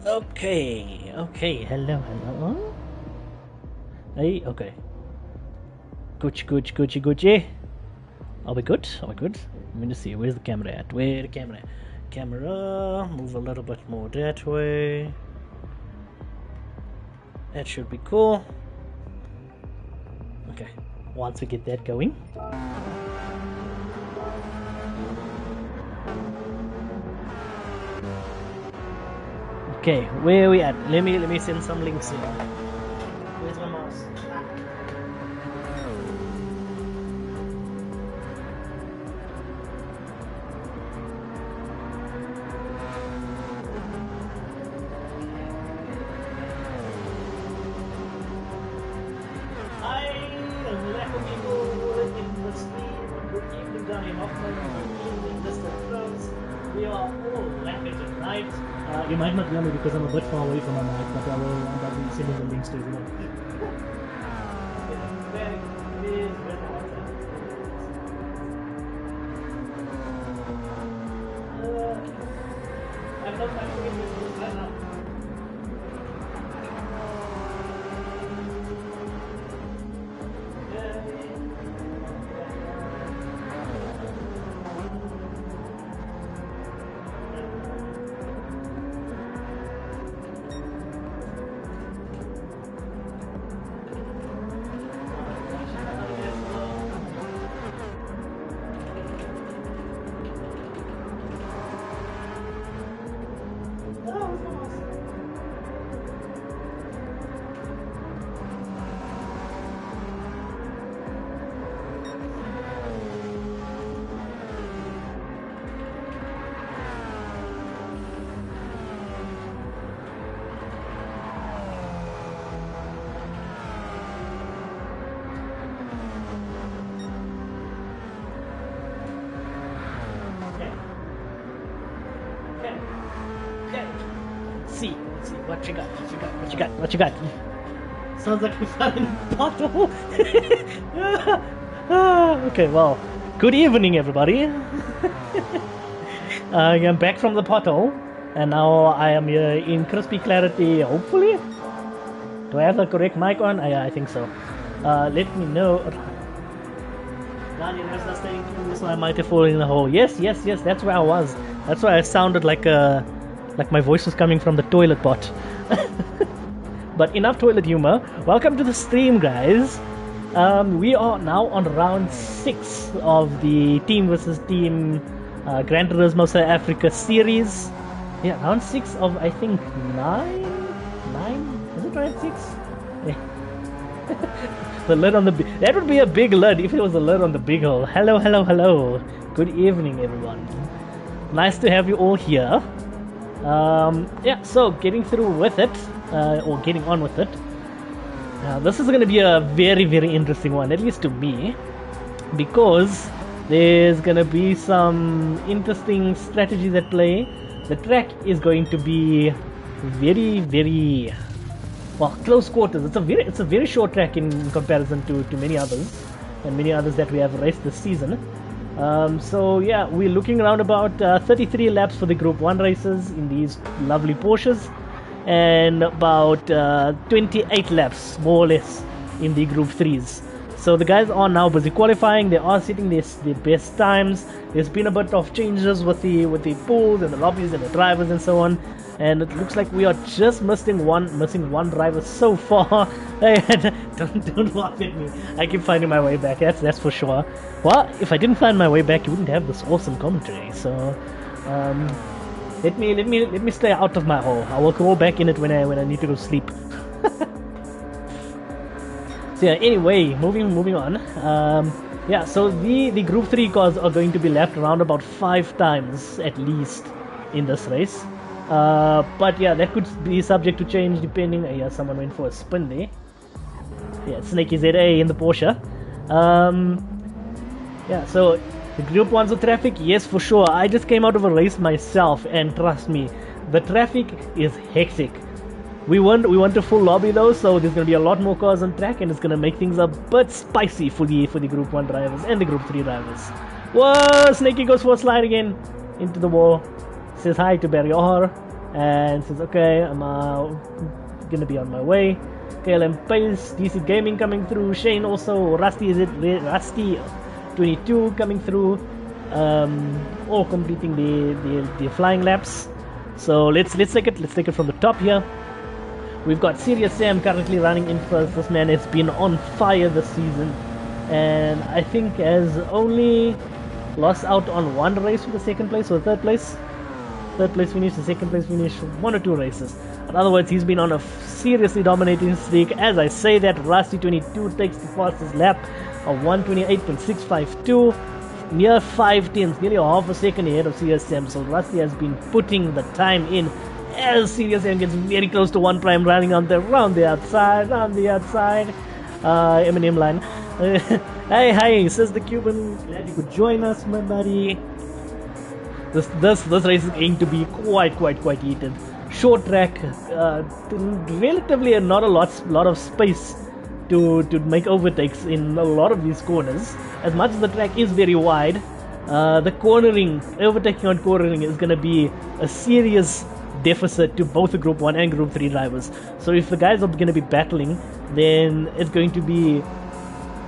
Okay, hello. Hey, okay. Gucci. Are we good? Let me just see, where's the camera at? Where the camera? Camera, move a little bit more that way. That should be cool. Okay, once we get that going. Okay, where are we at? Let me send some links here. Where's my mouse? You might not hear me because I'm a bit far away from my mic, but I will be sending the links to you. I'm not trying to get this right now. See what you got. Sounds like we found a pothole. Okay, well, good evening, everybody. I am back from the pothole, and now I am here in crispy clarity, hopefully. Do I have the correct mic on? I think so. Let me know. Daniel, that's staying through, so I might have fallen in the hole. Yes, that's where I was. That's why I sounded like my voice was coming from the toilet pot. But enough toilet humor. Welcome to the stream, guys. We are now on round 6 of the team versus team Gran Turismo South Africa series. Yeah, round 6 of, I think, 9? Is it round 6? The lid on the that would be a big lid if it was a lid on the big hole. Hello. Good evening, everyone. Nice to have you all here. Yeah, so getting through with it, or getting on with it. This is going to be a very, very interesting one, at least to me, because there's going to be some interesting strategies at play. The track is going to be very, very, well, close quarters. It's a very short track in comparison to many others, and many others that we have raced this season. So yeah, we're looking around about 33 laps for the Group 1 races in these lovely Porsches, and about 28 laps, more or less, in the Group 3s. So the guys are now busy qualifying. They are setting their best times. There's been a bit of changes with the pools and the lobbies and the drivers and so on. And it looks like we are just missing one driver so far. Don't laugh at me. I keep finding my way back. That's for sure. Well, if I didn't find my way back, you wouldn't have this awesome commentary. So, let me stay out of my hole. I will crawl back in it when I need to go sleep. So yeah. Anyway, moving on. Yeah. So the Group 3 cars are going to be lapped around about 5 times at least in this race. But yeah, that could be subject to change depending. Yeah, someone went for a spin there. Yeah, Snaky ZA in the Porsche. Yeah, so the Group 1's of traffic, yes, for sure. I just came out of a race myself, and trust me, the traffic is hectic. We want a full lobby though, so there's gonna be a lot more cars on track, and it's gonna make things a bit spicy for the Group 1 drivers and the Group 3 drivers. Whoa, Snaky goes for a slide again into the wall. Says hi to Barry R. and says, okay, I'm gonna be on my way. KLM Pace, DC Gaming coming through, Shane also, Rusty, is it Rusty 22 coming through, all completing the flying laps. So let's take it from the top here. We've got Serious Sam currently running in first. This man has been on fire this season, and I think has only lost out on one race for the second place or third place. Third place finish, the second place finish, one or two races. In other words, he's been on a seriously dominating streak. As I say that, Rusty 22 takes the fastest lap of 128.652, near 5 tenths, nearly a half a second ahead of CSM. So Rusty has been putting the time in as CSM gets very close to 1 prime, running on the round the outside. Eminem line. Hi, says the Cuban. Glad you could join us, my buddy. This race is going to be quite heated. Short track, relatively not a lot of space to make overtakes in a lot of these corners. As much as the track is very wide, the overtaking on cornering is going to be a serious deficit to both the Group 1 and Group 3 drivers. So if the guys are going to be battling, then it's going to be,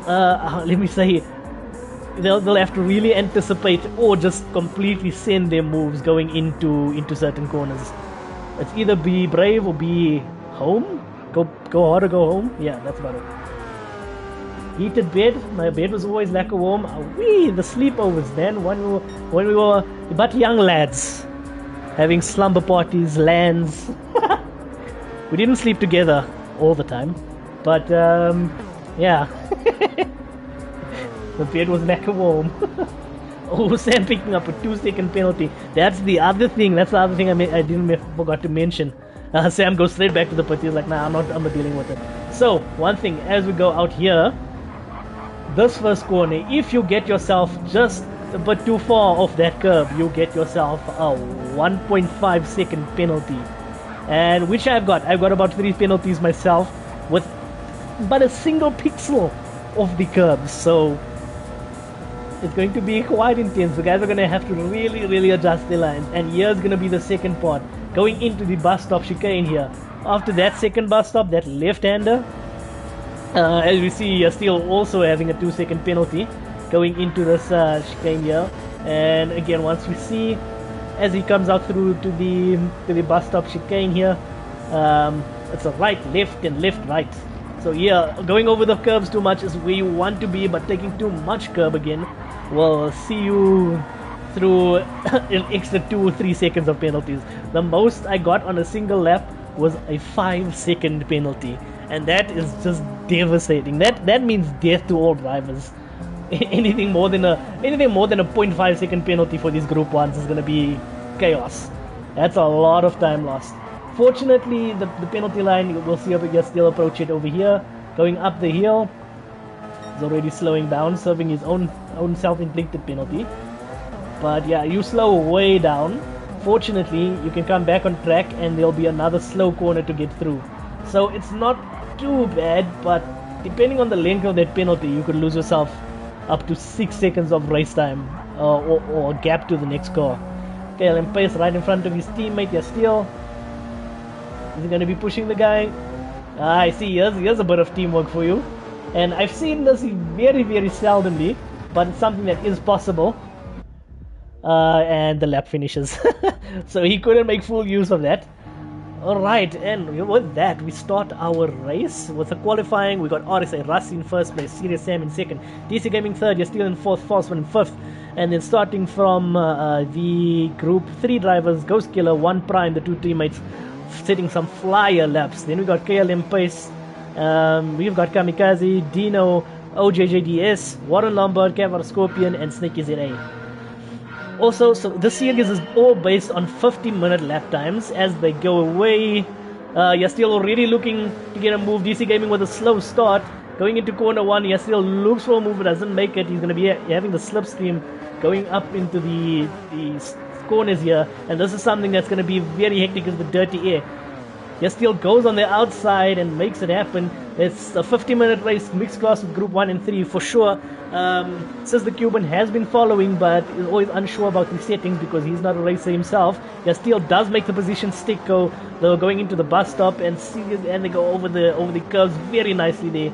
let me say, they'll have to really anticipate or just completely send their moves going into certain corners. It's either be brave or be home. Go hard or go home. Yeah, that's about it. Heated bed. My bed was always like a warm. The sleepovers, man. When we were but young lads, having slumber parties, LANs. We didn't sleep together all the time, but yeah. The bed was like a warm. Oh, Sam picking up a 2-second penalty. That's the other thing. I forgot to mention. Sam goes straight back to the pit. He's like, nah, I'm not dealing with it. So, one thing, as we go out here, this first corner, if you get yourself just a bit too far off that curb, you get yourself a 1.5 second penalty. And which I've got about 3 penalties myself with but a single pixel of the curb. So it's going to be quite intense. The guys are going to have to really adjust their lines. And here's going to be the second part, going into the bus stop chicane here. After that second bus stop, that left-hander, as we see, you're still also having a 2-second penalty going into this chicane here. And again, once we see as he comes out through to the bus stop chicane here, it's a right, left, and left, right. So yeah, going over the curves too much is where you want to be, but taking too much curb again will see you through an extra 2 or 3 seconds of penalties. The most I got on a single lap was a 5-second penalty, and that is just devastating. That means death to all drivers. Anything more than a 0.5 second penalty for these Group 1s is going to be chaos. That's a lot of time lost. Fortunately, the penalty line, we'll see if we can still approach it over here. Going up the hill, he's already slowing down, serving his own self-inflicted penalty. But yeah, you slow way down. Fortunately, you can come back on track and there'll be another slow corner to get through. So it's not too bad, but depending on the length of that penalty, you could lose yourself up to 6 seconds of race time or gap to the next car. Okay, Glen Pace right in front of his teammate, yeah, still. Is he going to be pushing the guy? I see, here's a bit of teamwork for you. And I've seen this very seldomly, but it's something that is possible. And the lap finishes. So he couldn't make full use of that. Alright, and with that, we start our race with the qualifying. We got RSA Rusty in first place, Serious Sam in second, DC Gaming third, you're still in fourth, Falseman in fifth. And then starting from the Group 3 drivers, Ghost Killer, 1 Prime, the 2 teammates, setting some flyer laps. Then we got KLM Pace, we've got Kamikaze, Dino, OJJDS, Warren Lombard, Cavar Scorpion, and Snakey ZA. Also, so this series is all based on 50-minute lap times as they go away. You're still already looking to get a move. DC Gaming with a slow start. Going into corner 1, he still looks for a move but doesn't make it. He's going to be having the slipstream going up into the corners here. And this is something that's going to be very hectic because of the dirty air. Yastiel goes on the outside and makes it happen. It's a 50-minute race, mixed class with Group 1 and 3 for sure. Says the Cuban has been following, but is always unsure about the settings because he's not a racer himself. Yastiel does make the position stick go. They're going into the bus stop and they go over the curves very nicely there.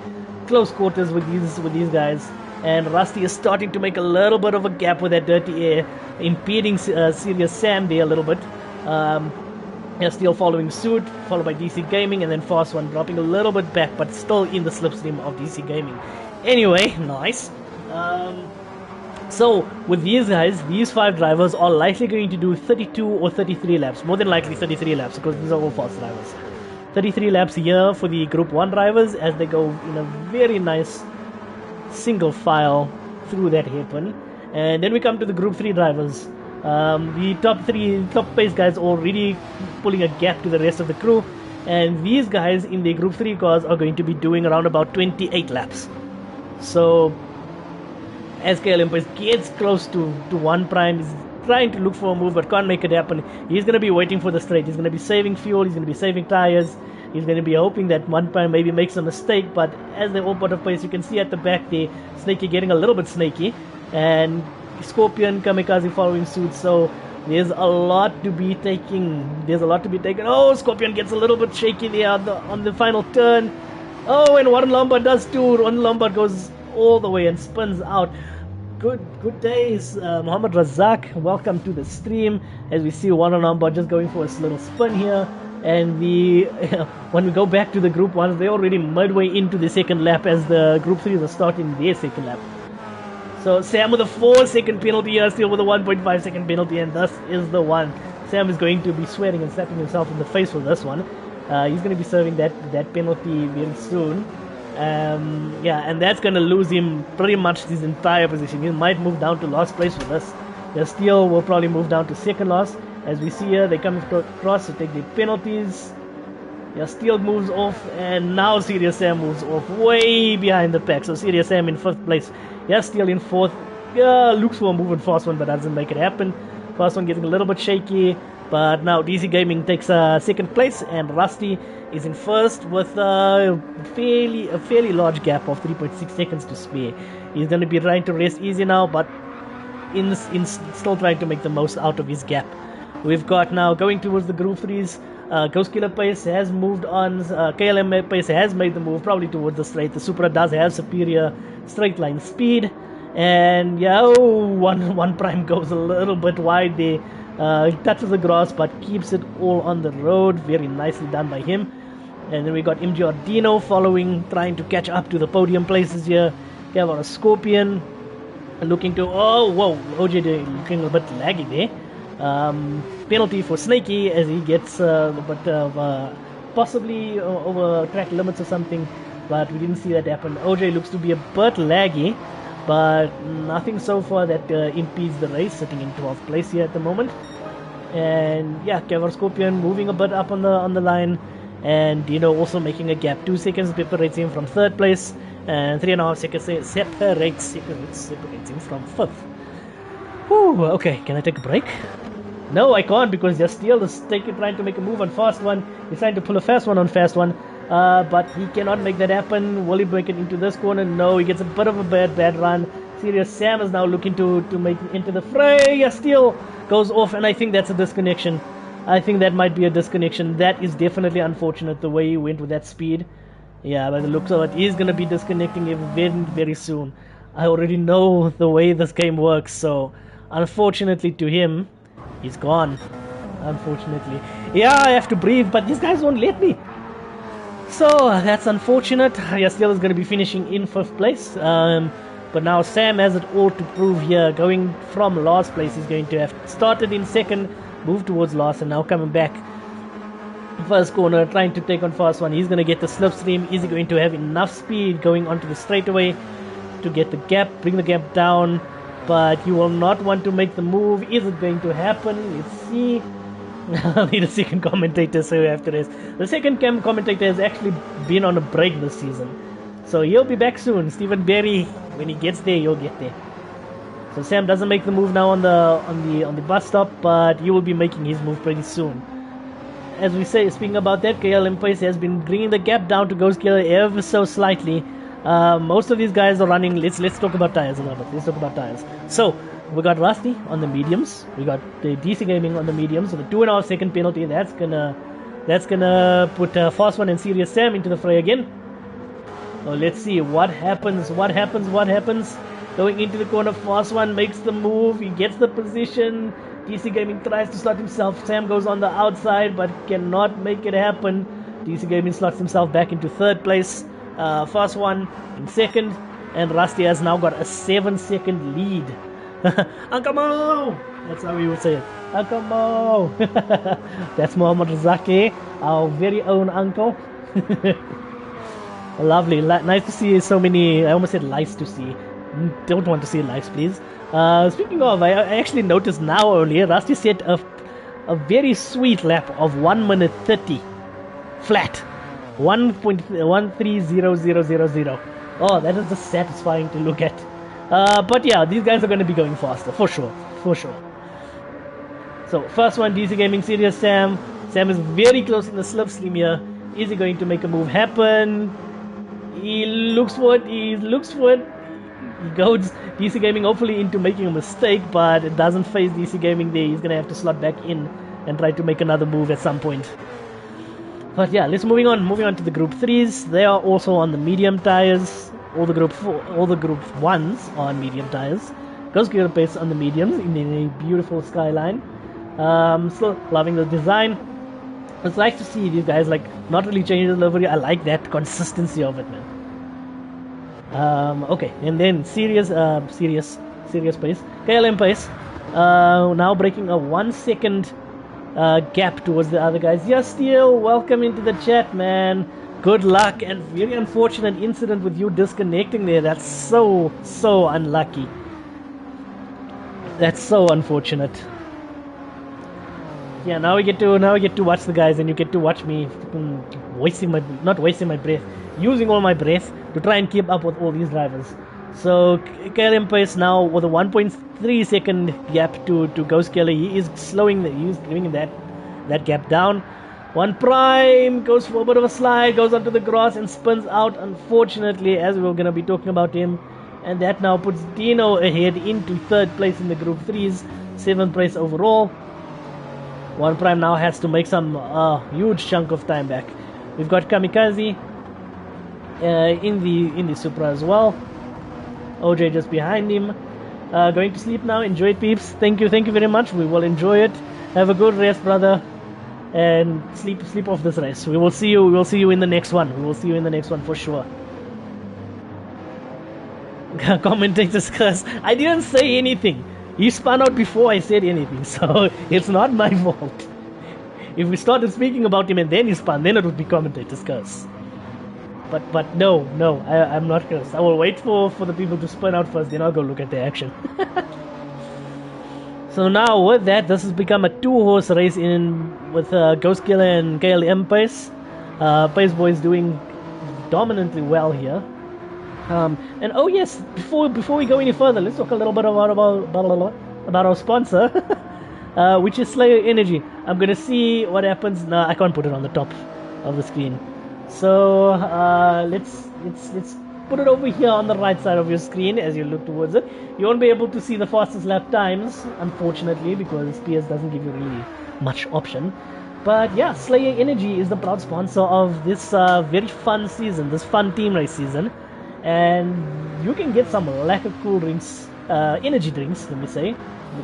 Close quarters with these guys. And Rusty is starting to make a little bit of a gap with that dirty air, impeding Serious Sam there a little bit. Still following suit, followed by DC Gaming, and then Fast One dropping a little bit back, but still in the slipstream of DC Gaming. Anyway, nice. So, with these guys, these 5 drivers are likely going to do 32 or 33 laps. More than likely 33 laps, because these are all fast drivers. 33 laps here for the Group 1 drivers as they go in a very nice single file through that hairpin. And then we come to the Group 3 drivers. The top pace guys already pulling a gap to the rest of the crew, and these guys in the Group 3 cars are going to be doing around about 28 laps. So as KLM gets close to 1 prime, he's trying to look for a move but can't make it happen. He's going to be waiting for the straight. He's going to be saving fuel, he's going to be saving tires, he's going to be hoping that 1 prime maybe makes a mistake, but as they all put of pace, you can see at the back there, Snaky getting a little bit snaky, and Scorpion, Kamikaze following suit, so there's a lot to be taking. Oh, Scorpion gets a little bit shaky there on the final turn. Oh, and Warren Lombard does too. Warren Lombard goes all the way and spins out. Good days, Muhammad Razak. Welcome to the stream. As we see Warren Lombard just going for a little spin here. And when we go back to the Group 1s, they're already midway into the second lap as the Group 3s are starting their second lap. So Sam with a 4-second penalty here, still with a 1.5-second penalty, and thus is the one. Sam is going to be sweating and slapping himself in the face for this one. He's going to be serving that penalty very soon. And that's going to lose him pretty much his entire position. He might move down to last place for this. The Steel will probably move down to second last. As we see here, they come across to take the penalties. Yeah, Steel moves off, and now Serious Sam moves off way behind the pack. So Serious Sam in 5th place. Yeah, Steel in 4th. Yeah, looks for a move in Fast One, but doesn't make it happen. Fast One getting a little bit shaky. But now DC Gaming takes 2nd place, and Rusty is in 1st with a fairly large gap of 3.6 seconds to spare. He's going to be trying to rest easy now, but in still trying to make the most out of his gap. We've got now going towards the Group 3s. Ghost Killer Pace has moved on. KLM Pace has made the move probably towards the straight. The Supra does have superior straight line speed. And yeah, one prime goes a little bit wide there. He touches the grass but keeps it all on the road. Very nicely done by him. And then we got MG Ordino following, trying to catch up to the podium places here. We have a Scorpion looking to... Oh, whoa, OJ looking a bit laggy there. Penalty for Snaky as he gets possibly over track limits or something, but we didn't see that happen. OJ looks to be a bit laggy, but nothing so far that impedes the race, sitting in 12th place here at the moment. And yeah, Kevlar Scorpion moving a bit up on the line, and Dino also making a gap. 2 seconds separates him from 3rd place, and 3.5 seconds separates him from 5th. Whew, okay, can I take a break? No, I can't, because Jastiel is trying to make a move on Fast One. He's trying to pull a Fast One on Fast One, but he cannot make that happen. Will he break it into this corner? No, he gets a bit of a bad run. Serious Sam is now looking to make it into the fray. Jastiel goes off, and I think that's a disconnection. I think that might be a disconnection. That is definitely unfortunate, the way he went with that speed. Yeah, by the looks of it, he's going to be disconnecting him very, very soon. I already know the way this game works, so unfortunately to him, he's gone. Unfortunately. Yeah, I have to breathe, but these guys won't let me. So, that's unfortunate. Yastiel is going to be finishing in 5th place. But now Sam has it all to prove here. Going from last place, he's going to have started in 2nd, moved towards last, and now coming back. First corner, trying to take on Fast One. He's going to get the slipstream. Is he going to have enough speed going onto the straightaway to get the gap, bring the gap down? But you will not want to make the move. Is it going to happen? Let's see. I'll need a second commentator, so after this. The second commentator has actually been on a break this season, so he'll be back soon. Stephen Berry, when he gets there, you'll get there. So Sam doesn't make the move now on the bus stop, but he will be making his move pretty soon. as we say, speaking about that, KLM Pace has been bringing the gap down to Ghost Killer ever so slightly. Most of these guys are running. Let's talk about tires a little bit. Let's talk about tires. So we got Rusty on the mediums. We got the DC Gaming on the mediums. So the 2.5 second penalty. That's gonna put Fast One and Serious Sam into the fray again. Oh, let's see what happens. What happens? Going into the corner, Fast One makes the move. He gets the position. DC Gaming tries to slot himself. Sam goes on the outside, but cannot make it happen. DC Gaming slots himself back into third place. Fast One in second, and Rusty has now got a 7-second lead. Uncle Mo! That's how we would say it. Uncle Mo! That's Muhammad Razaki, our very own uncle. Lovely. Nice to see so many. I almost said lice to see. Don't want to see lice, please. Speaking of, I actually noticed now only, Rusty set a very sweet lap of 1 minute 30 flat. 1.130000. Oh, that is just satisfying to look at. But yeah, these guys are going to be going faster, for sure. So, first one, DC Gaming, Serious Sam. Sam is very close in the slipstream here. Is he going to make a move happen? He looks for it. He goes DC Gaming hopefully into making a mistake, but it doesn't phase DC Gaming there. He's going to have to slot back in and try to make another move at some point. But yeah, let's moving on to the Group 3s. They are also on the medium tires. All the Group 1s are on medium tires. Ghost Killer Pace on the mediums in a beautiful skyline. Still loving the design. It's nice to see these guys like not really changing the livery. I like that consistency of it, man. Okay, and then serious Pace, KLM Pace, now breaking a 1 second gap towards the other guys. Yes, Steel, welcome into the chat, man. Good luck, and very unfortunate incident with you disconnecting there. That's so unlucky. That's so unfortunate. Yeah, now we get to watch the guys, and you get to watch me using all my breath to try and keep up with all these drivers. So KLM Pace now with a 1.3 second gap to Ghost Killer. He's giving that gap down. One Prime goes for a bit of a slide, goes onto the grass and spins out, unfortunately, as we were going to be talking about him. And that now puts Dino ahead into third place in the Group 3s, 7th place overall. One Prime now has to make some huge chunk of time back. We've got Kamikaze in the Supra as well. OJ just behind him. Going to sleep now. Enjoy it, peeps. Thank you very much. We will enjoy it. Have a good rest, brother, and sleep off this race. We will see you in the next one. We will see you in the next one for sure. Commentators curse. I didn't say anything. He spun out before I said anything, so it's not my fault. If we started speaking about him and then he spun, then it would be commentators curse. But no, I'm not cursed. I will wait for the people to spin out first, then I'll go look at the action. So now with that, this has become a 2-horse race with Ghost Killer and KLM Pace. Pace Boys doing dominantly well here. And oh yes, before we go any further, let's talk a little bit about our sponsor, which is Slayer Energy. I'm gonna see what happens. No, I can't put it on the top of the screen. So let's put it over here on the right side of your screen as you look towards it. You won't be able to see the fastest lap times, unfortunately, because PS doesn't give you really much option. But yeah, Slayer Energy is the proud sponsor of this very fun season, this fun team race season. And you can get some Lacquer Cool drinks, energy drinks, let me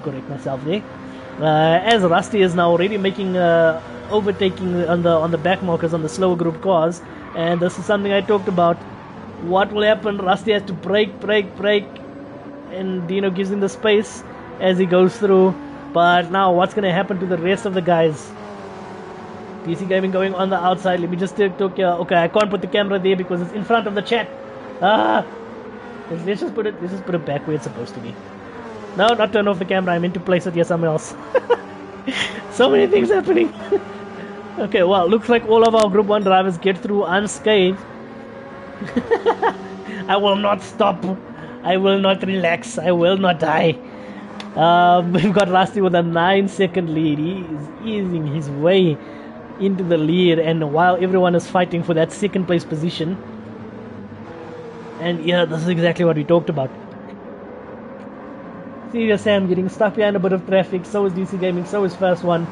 correct myself there. As Rusty is now already making overtaking on the back markers on the slower group cars, and this is something I talked about. What will happen? Rusty has to brake, and Dino gives him the space as he goes through. But now, what's going to happen to the rest of the guys? PC Gaming going on the outside. Let me just talk here. Okay, I can't put the camera there because it's in front of the chat. Let's just put it back where it's supposed to be. No, not turn off the camera. I meant to place it here somewhere else. So many things happening. Okay, well, looks like all of our Group 1 drivers get through unscathed. I will not stop. I will not relax. I will not die. We've got Rusty with a 9-second lead. He is easing his way into the lead, and while everyone is fighting for that second place position. And yeah, this is exactly what we talked about. Serious Sam getting stuck behind a bit of traffic, so is DC Gaming, so is First One.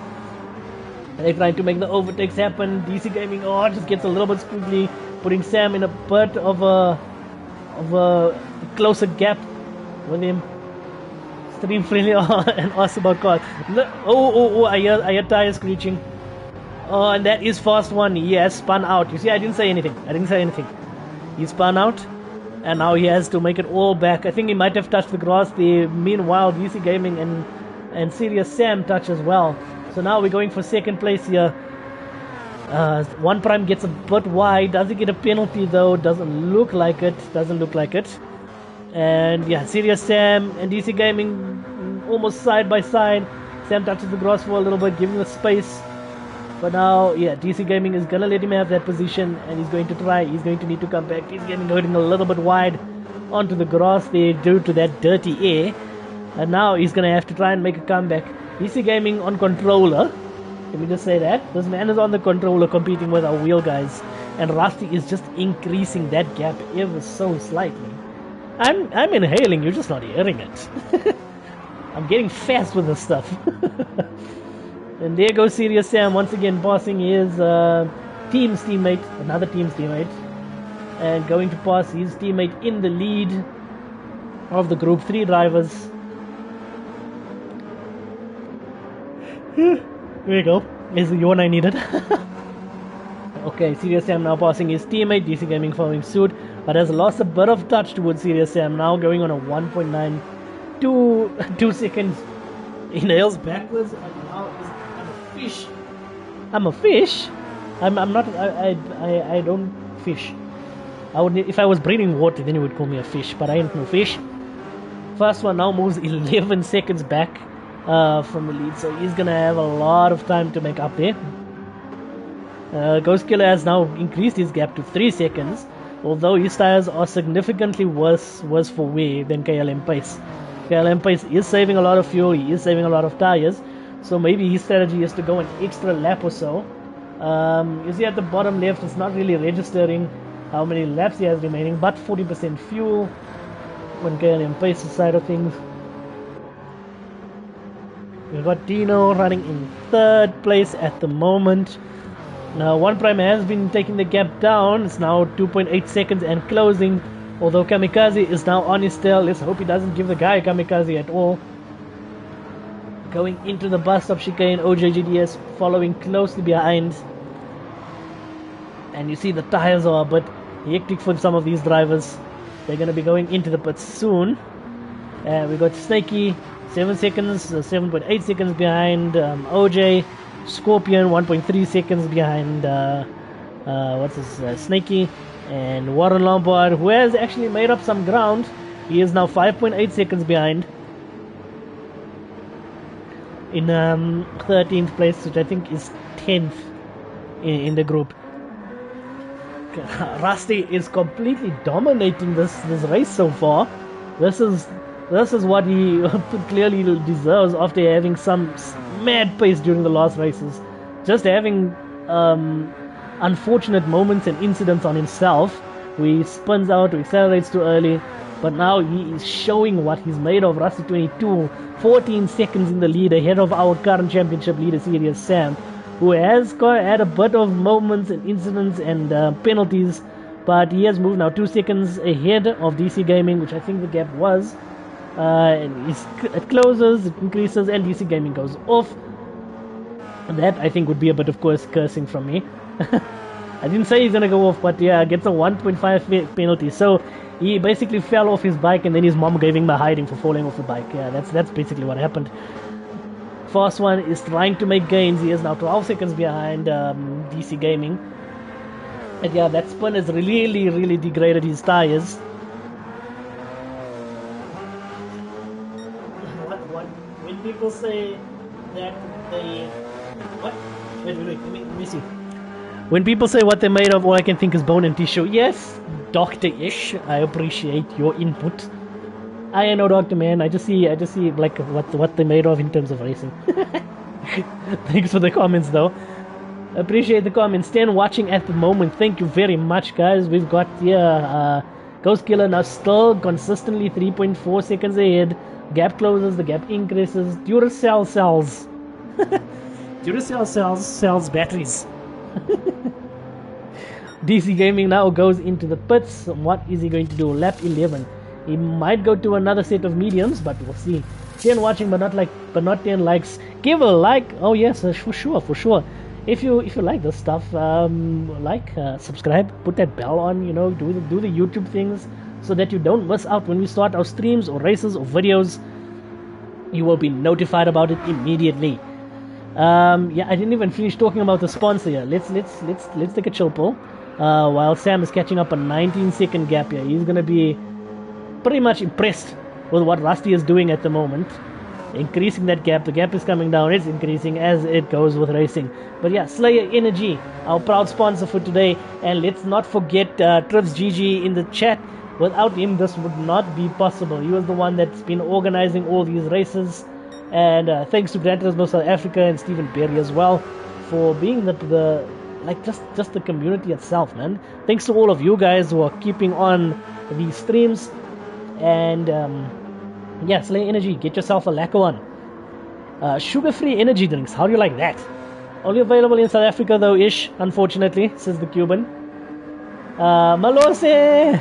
They're trying to make the overtakes happen. DC Gaming, just gets a little bit squiggly, putting Sam in a bit of a closer gap with him. Stream friendly and ask about cars. I hear tires screeching. Oh, and that is Fast One. He has spun out. You see, I didn't say anything. He spun out, and now he has to make it all back. I think he might have touched the grass there. Meanwhile, DC Gaming and Serious Sam touch as well. So now we're going for second place here. One Prime gets a bit wide. Does he get a penalty though? Doesn't look like it. And yeah, Serious Sam and DC Gaming almost side by side. Sam touches the grass for a little bit, giving the space. But now, yeah, DC Gaming is gonna let him have that position, and he's going to try. He's going to need to come back. DC Gaming going a little bit wide onto the grass there due to that dirty air. And now he's gonna have to try and make a comeback. DC Gaming on controller. Let me just say that. This man is on the controller competing with our wheel guys. And Rusty is just increasing that gap ever so slightly. I'm inhaling, you're just not hearing it. I'm getting fast with this stuff. And there goes Serious Sam once again passing his team's teammate, another team's teammate. And going to pass his teammate in the lead of the Group 3 drivers. There you go. Is the yawn I needed. Okay, Serious Sam now passing his teammate, DC Gaming following suit, but has lost a bit of touch towards Serious Sam, now going on a 1.9, 2 seconds. He nails backwards, and now I'm a fish. I'm a fish? I'm not, I don't fish. I would, if I was breathing water, then you would call me a fish, but I ain't no fish. First One now moves 11 seconds back from the lead, so he's gonna have a lot of time to make up there. Ghost Killer has now increased his gap to 3 seconds, although his tires are significantly worse for wear than KLM Pace. KLM Pace is saving a lot of fuel, he is saving a lot of tires, so maybe his strategy is to go an extra lap or so. You see at the bottom left, it's not really registering how many laps he has remaining, but 40% fuel on KLM Pace's side of things. We've got Dino running in 3rd place at the moment. Now, One Prime has been taking the gap down. It's now 2.8 seconds and closing. Although Kamikaze is now on his tail. Let's hope he doesn't give the guy Kamikaze at all. Going into the bus stop chicane, OJGDS following closely behind. And you see the tires are a bit hectic for some of these drivers. They're going to be going into the pits soon. We got Snakey, 7 seconds, 7.8 seconds behind OJ. Scorpion, 1.3 seconds behind Snakey. And Warren Lombard, who has actually made up some ground. He is now 5.8 seconds behind. In 13th place, which I think is 10th in the group. Rusty is completely dominating this race so far. This is what he clearly deserves after having some mad pace during the last races. Just having unfortunate moments and incidents on himself, where he spins out or accelerates too early. But now he is showing what he's made of. Rusty 22, 14 seconds in the lead ahead of our current championship leader, Serious Sam, who has had a bit of moments and incidents and penalties, but he has moved now 2 seconds ahead of DC Gaming, which I think the gap was. And it closes, it increases, and DC Gaming goes off. And that I think would be a bit of course cursing from me. I didn't say he's gonna go off, but yeah, gets a 1.5 penalty. So he basically fell off his bike, and then his mom gave him a hiding for falling off the bike. Yeah, that's basically what happened. Fast One is trying to make gains. He is now 12 seconds behind DC Gaming. And yeah, that spin has really degraded his tires. When people say that they... What? Wait, let me see. When people say what they're made of, all I can think is bone and tissue. Yes, Doctor-ish. I appreciate your input. I am no doctor, man. I just see like what they're made of in terms of racing. Thanks for the comments, though. Appreciate the comments. 10 watching at the moment. Thank you very much, guys. We've got here Ghost Killer now still consistently 3.4 seconds ahead. Gap closes, the gap increases. Duracell cells. Duracell cells sells batteries. DC Gaming now goes into the pits. What is he going to do? Lap 11. He might go to another set of mediums, but we'll see. 10 watching, but not 10 likes. Give a like. Oh yes, for sure. If you like this stuff, subscribe, put that bell on. You know, do the YouTube things so that you don't miss out when we start our streams or races or videos. You will be notified about it immediately. Yeah, I didn't even finish talking about the sponsor here. Let's take a chill pill. While Sam is catching up a 19-second gap here, he's gonna be pretty much impressed with what Rusty is doing at the moment. Increasing that gap. The gap is coming down. It's increasing as it goes with racing. But yeah, Slayer Energy, our proud sponsor for today. And let's not forget Trips GG in the chat. Without him, this would not be possible. He was the one that's been organizing all these races. And thanks to Gran Turismo South Africa and Stephen Berry as well for being just the community itself, man. Thanks to all of you guys who are keeping on these streams. And yeah, Slayer Energy, get yourself a lacquer one. Sugar-free energy drinks, how do you like that? Only available in South Africa though, unfortunately, says the Cuban. Malose!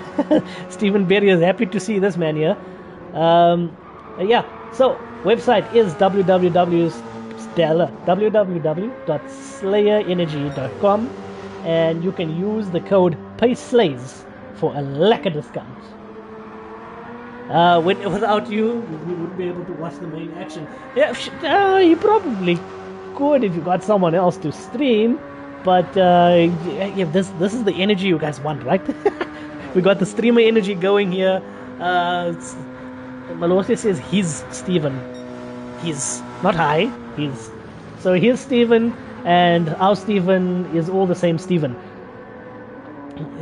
Stephen Berry is happy to see this man here. Yeah, so website is www.slayerenergy.com, and you can use the code PAYSLAYS for a lacquer discount. Without you, we wouldn't be able to watch the main action. Yeah, you probably could if you got someone else to stream, but yeah, this is the energy you guys want, right? We got the streamer energy going here. Malose says he's Steven. He's not high. So here's Steven, and our Steven is all the same Steven.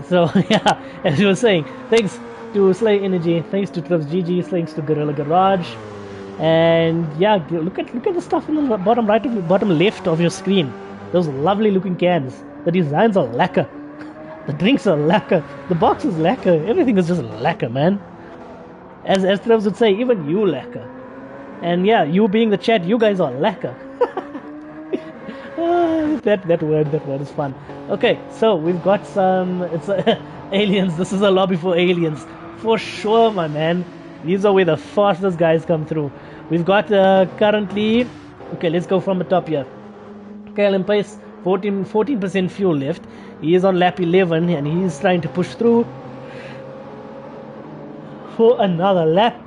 So yeah, as you were saying, thanks to Slay Energy, thanks to Trips GG, thanks to Gorilla Garage, and yeah, look at the stuff in the bottom right of the bottom left of your screen. Those lovely looking cans. The designs are lacquer. The drinks are lacquer. The box is lacquer. Everything is just lacquer, man. As Trips would say, even you lacquer. And yeah, you being the chat, you guys are lacquer. That word is fun. Okay, so we've got some. It's aliens. This is a lobby for aliens. For sure, my man. These are where the fastest guys come through. We've got currently... Okay, let's go from the top here. KLM Pace, 14% fuel left. He is on lap 11 and he's trying to push through for another lap.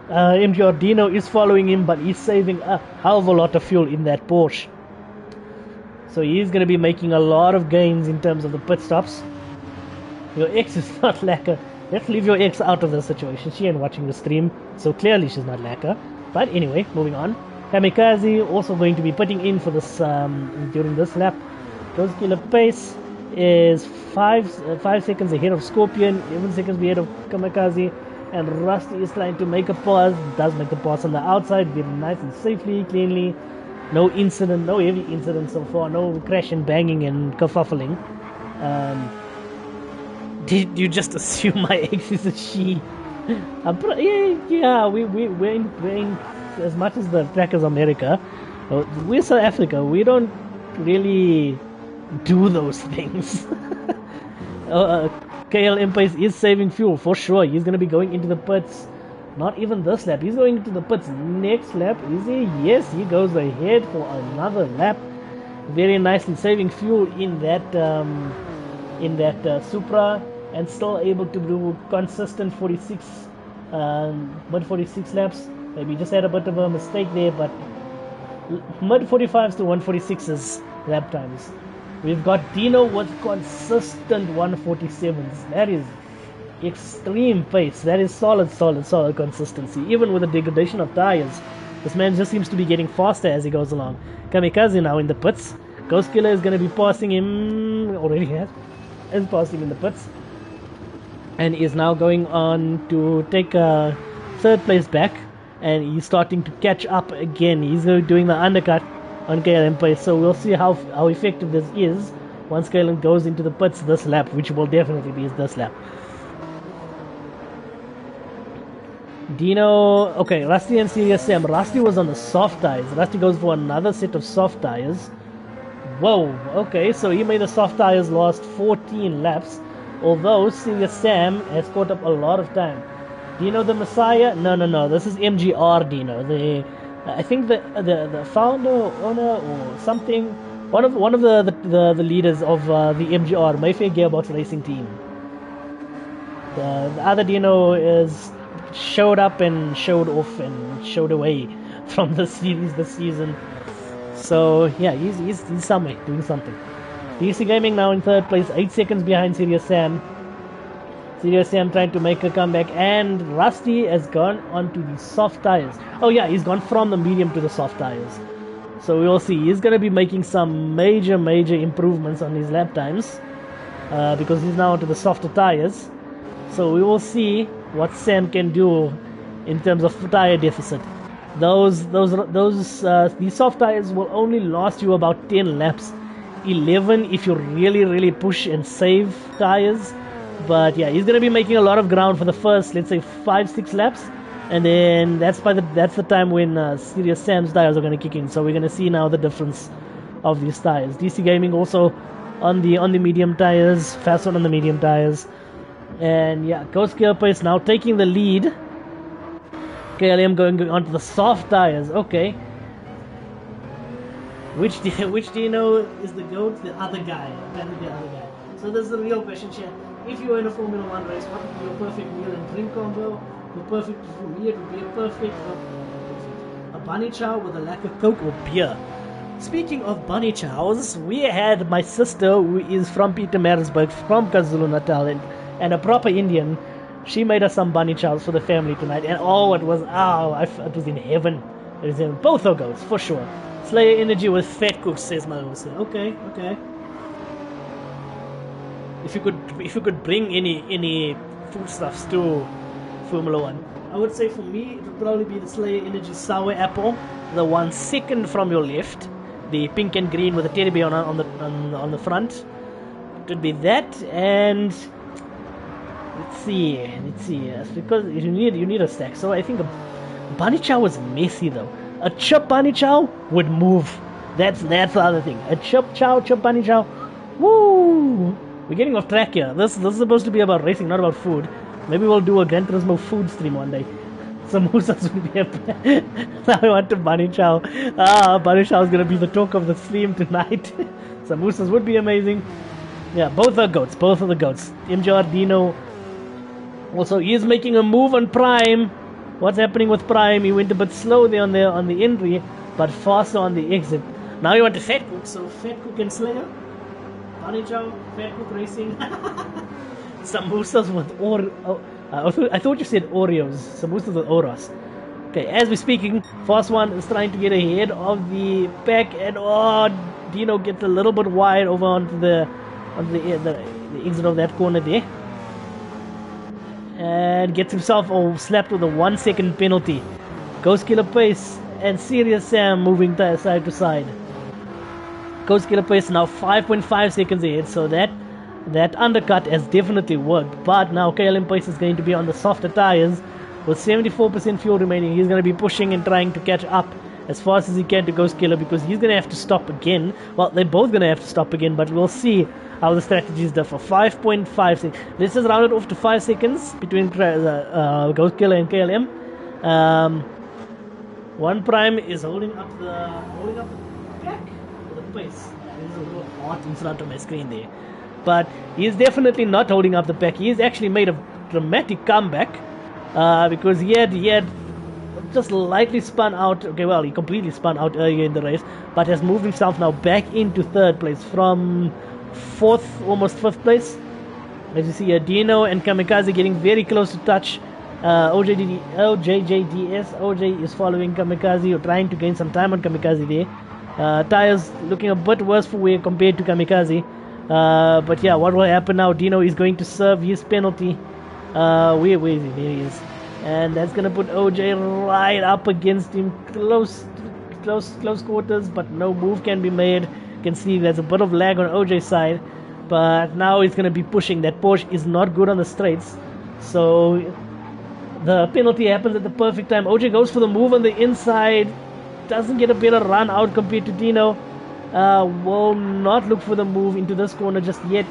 MG Ordino is following him, but he's saving a hell of a lot of fuel in that Porsche. So he's going to be making a lot of gains in terms of the pit stops. Your ex is not lacquer. Let's leave your ex out of the situation. She ain't watching the stream, so clearly she's not lacquer. But anyway, moving on. Kamikaze also going to be putting in for this during this lap. Ghost Killer Pace is 5 seconds ahead of Scorpion, 11 seconds ahead of Kamikaze, and Rusty is trying to make a pass. Does make a pass on the outside, very nice and safely, cleanly. No incident, no heavy incident so far. No crash and banging and kerfuffling. Did you just assume my ex is a she? Yeah, we're in as much as the track is America. We're South Africa. We don't really do those things. KL Empire is saving fuel for sure. He's going to be going into the pits. Not even this lap. He's going into the pits next lap. Is he? Yes, he goes ahead for another lap. Very nicely saving fuel in that Supra, and still able to do consistent 46 mid 46 laps. Maybe just had a bit of a mistake there, but mid 45s to 146s lap times. We've got Dino with consistent 147s. That is extreme pace. That is solid consistency. Even with the degradation of tires, this man just seems to be getting faster as he goes along. Kamikaze now in the pits. Ghost Killer is going to be passing him. Already is passing in the pits, and is now going on to take third place back, and he's starting to catch up again. He's doing the undercut. on KLM pace. So we'll see how effective this is once KLM goes into the pits this lap, which will definitely be this lap. Dino, okay, Rusty and Serious Sam. Rusty was on the soft tires. Rusty goes for another set of soft tires. Whoa, okay, so he made the soft tires last 14 laps, although Serious Sam has caught up a lot of time. Dino the Messiah? No, this is MGR Dino. I think the founder, owner, or something, one of the leaders of the MGR, Mayfair Gearbox Racing Team. The other Dino is showed up and showed off and showed away from the series this season. So yeah, he's somewhere doing something. DC Gaming now in third place, 8 seconds behind Serious Sam. Serious Sam trying to make a comeback, and Rusty has gone onto the soft tires. Oh yeah, he's gone from the medium to the soft tires. So we will see. He's going to be making some major improvements on his lap times because he's now onto the softer tires. So we will see what Sam can do in terms of tire deficit. These soft tires will only last you about 10 laps, 11 if you really push and save tires. But yeah, he's gonna be making a lot of ground for the first, let's say 5-6 laps, and then that's the time when Serious Sam's tires are gonna kick in. So we're gonna see now the difference of these tires. DC Gaming also on the medium tires, fast one on the medium tires. And yeah, Ghost Gear Pace now taking the lead. KLM going onto the soft tires. Okay. Which Dino is the GOAT? The other guy. Apparently the other guy. So this is the real question, chat. If you were in a Formula 1 race, what would be your perfect meal and drink combo? For me, it would be a perfect a bunny chow with a lack of Coke or beer. Speaking of bunny chows, we had my sister, who is from Pietermaritzburg, from KwaZulu-Natal, and a proper Indian. She made us some bunny chows for the family tonight, and it was in heaven. It was in both our goats, for sure. Slayer Energy with fat cooks, says Malusa. Okay. If you could bring any foodstuffs to Formula 1, I would say for me it would probably be the Slayer Energy Sour Apple, the one second from your left, the pink and green with a teddy bear on the front. It would be that, and let's see. Yes, because you need a stack. So I think a bunny chow was messy though. A chip bunny chow would move. That's the other thing. A chip bunny chow. Woo! We're getting off track here. This is supposed to be about racing, not about food. Maybe we'll do a Gran Turismo food stream one day. Samosas would be a now I want to bunny chow. Bunny chow is gonna be the talk of the stream tonight. Samosas would be amazing. Yeah, both are goats. Both of the goats. MJR Dino. Also, he is making a move on Prime. What's happening with Prime? He went a bit slow there on the entry, but faster on the exit. Now he went to Fat Cook. So Fat Cook and Slayer. Bunny chow, Fat Cook racing. Samosas with I thought you said Oreos. Samosas with Oros. Okay, as we're speaking, Fast One is trying to get ahead of the pack, and Dino gets a little bit wide over onto the exit of that corner there, and gets himself slapped with a 1 second penalty. Ghost Killer Pace and Serious Sam moving side to side. Ghost Killer Pace now 5.5 seconds ahead, so that undercut has definitely worked. But now KLM Pace is going to be on the softer tires with 74% fuel remaining. He's going to be pushing and trying to catch up as fast as he can to Ghost Killer, because he's going to have to stop again. Well, they're both going to have to stop again, but we'll see how the strategies differ. 5.5 seconds. Let's just round it off to 5 seconds between Ghost Killer and KLM. One Prime is holding up the pack with the pace. There's a little heart in front of my screen there. But he is definitely not holding up the pack. He has actually made a dramatic comeback because he had just lightly spun out. Okay, well, he completely spun out earlier in the race, but has moved himself now back into third place from almost fifth place. As you see, Dino and Kamikaze getting very close to touch. OJJDS. OJ is following Kamikaze, or trying to gain some time on Kamikaze there. Tires looking a bit worse for wear compared to Kamikaze. But yeah, what will happen now? Dino is going to serve his penalty. Where is he? There he is. And that's going to put OJ right up against him, close close quarters, but no move can be made. You can see there's a bit of lag on OJ's side, but now he's going to be pushing. That Porsche is not good on the straights, so the penalty happens at the perfect time. OJ goes for the move on the inside, doesn't get a better run out compared to Dino. Will not look for the move into this corner just yet.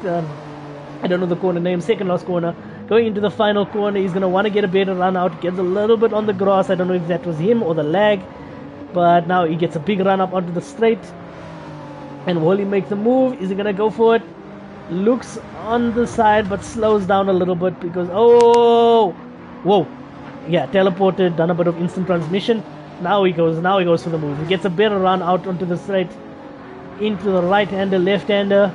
I don't know the corner name, second last corner. Going into the final corner, he's going to want to get a better run out. Gets a little bit on the grass. I don't know if that was him or the lag. But now he gets a big run up onto the straight. And will he make the move? Is he going to go for it? Looks on the side but slows down a little bit because... Oh! Whoa! Yeah, teleported, done a bit of instant transmission. Now he goes for the move. He gets a better run out onto the straight. Into the right-hander, left-hander.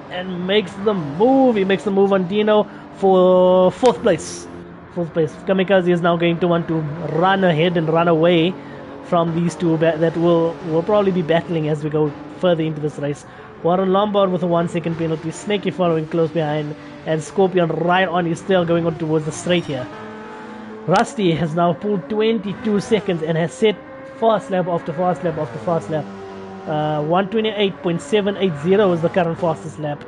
And makes the move. He makes the move on Dino for fourth place. Kamikaze is now going to want to run ahead and run away from these two that will probably be battling as we go further into this race. Warren Lombard with a 1 second penalty. Snakey following close behind. And Scorpion right on his tail going on towards the straight here. Rusty has now pulled 22 seconds and has set fast lap after fast lap after fast lap. 128.780 is the current fastest lap.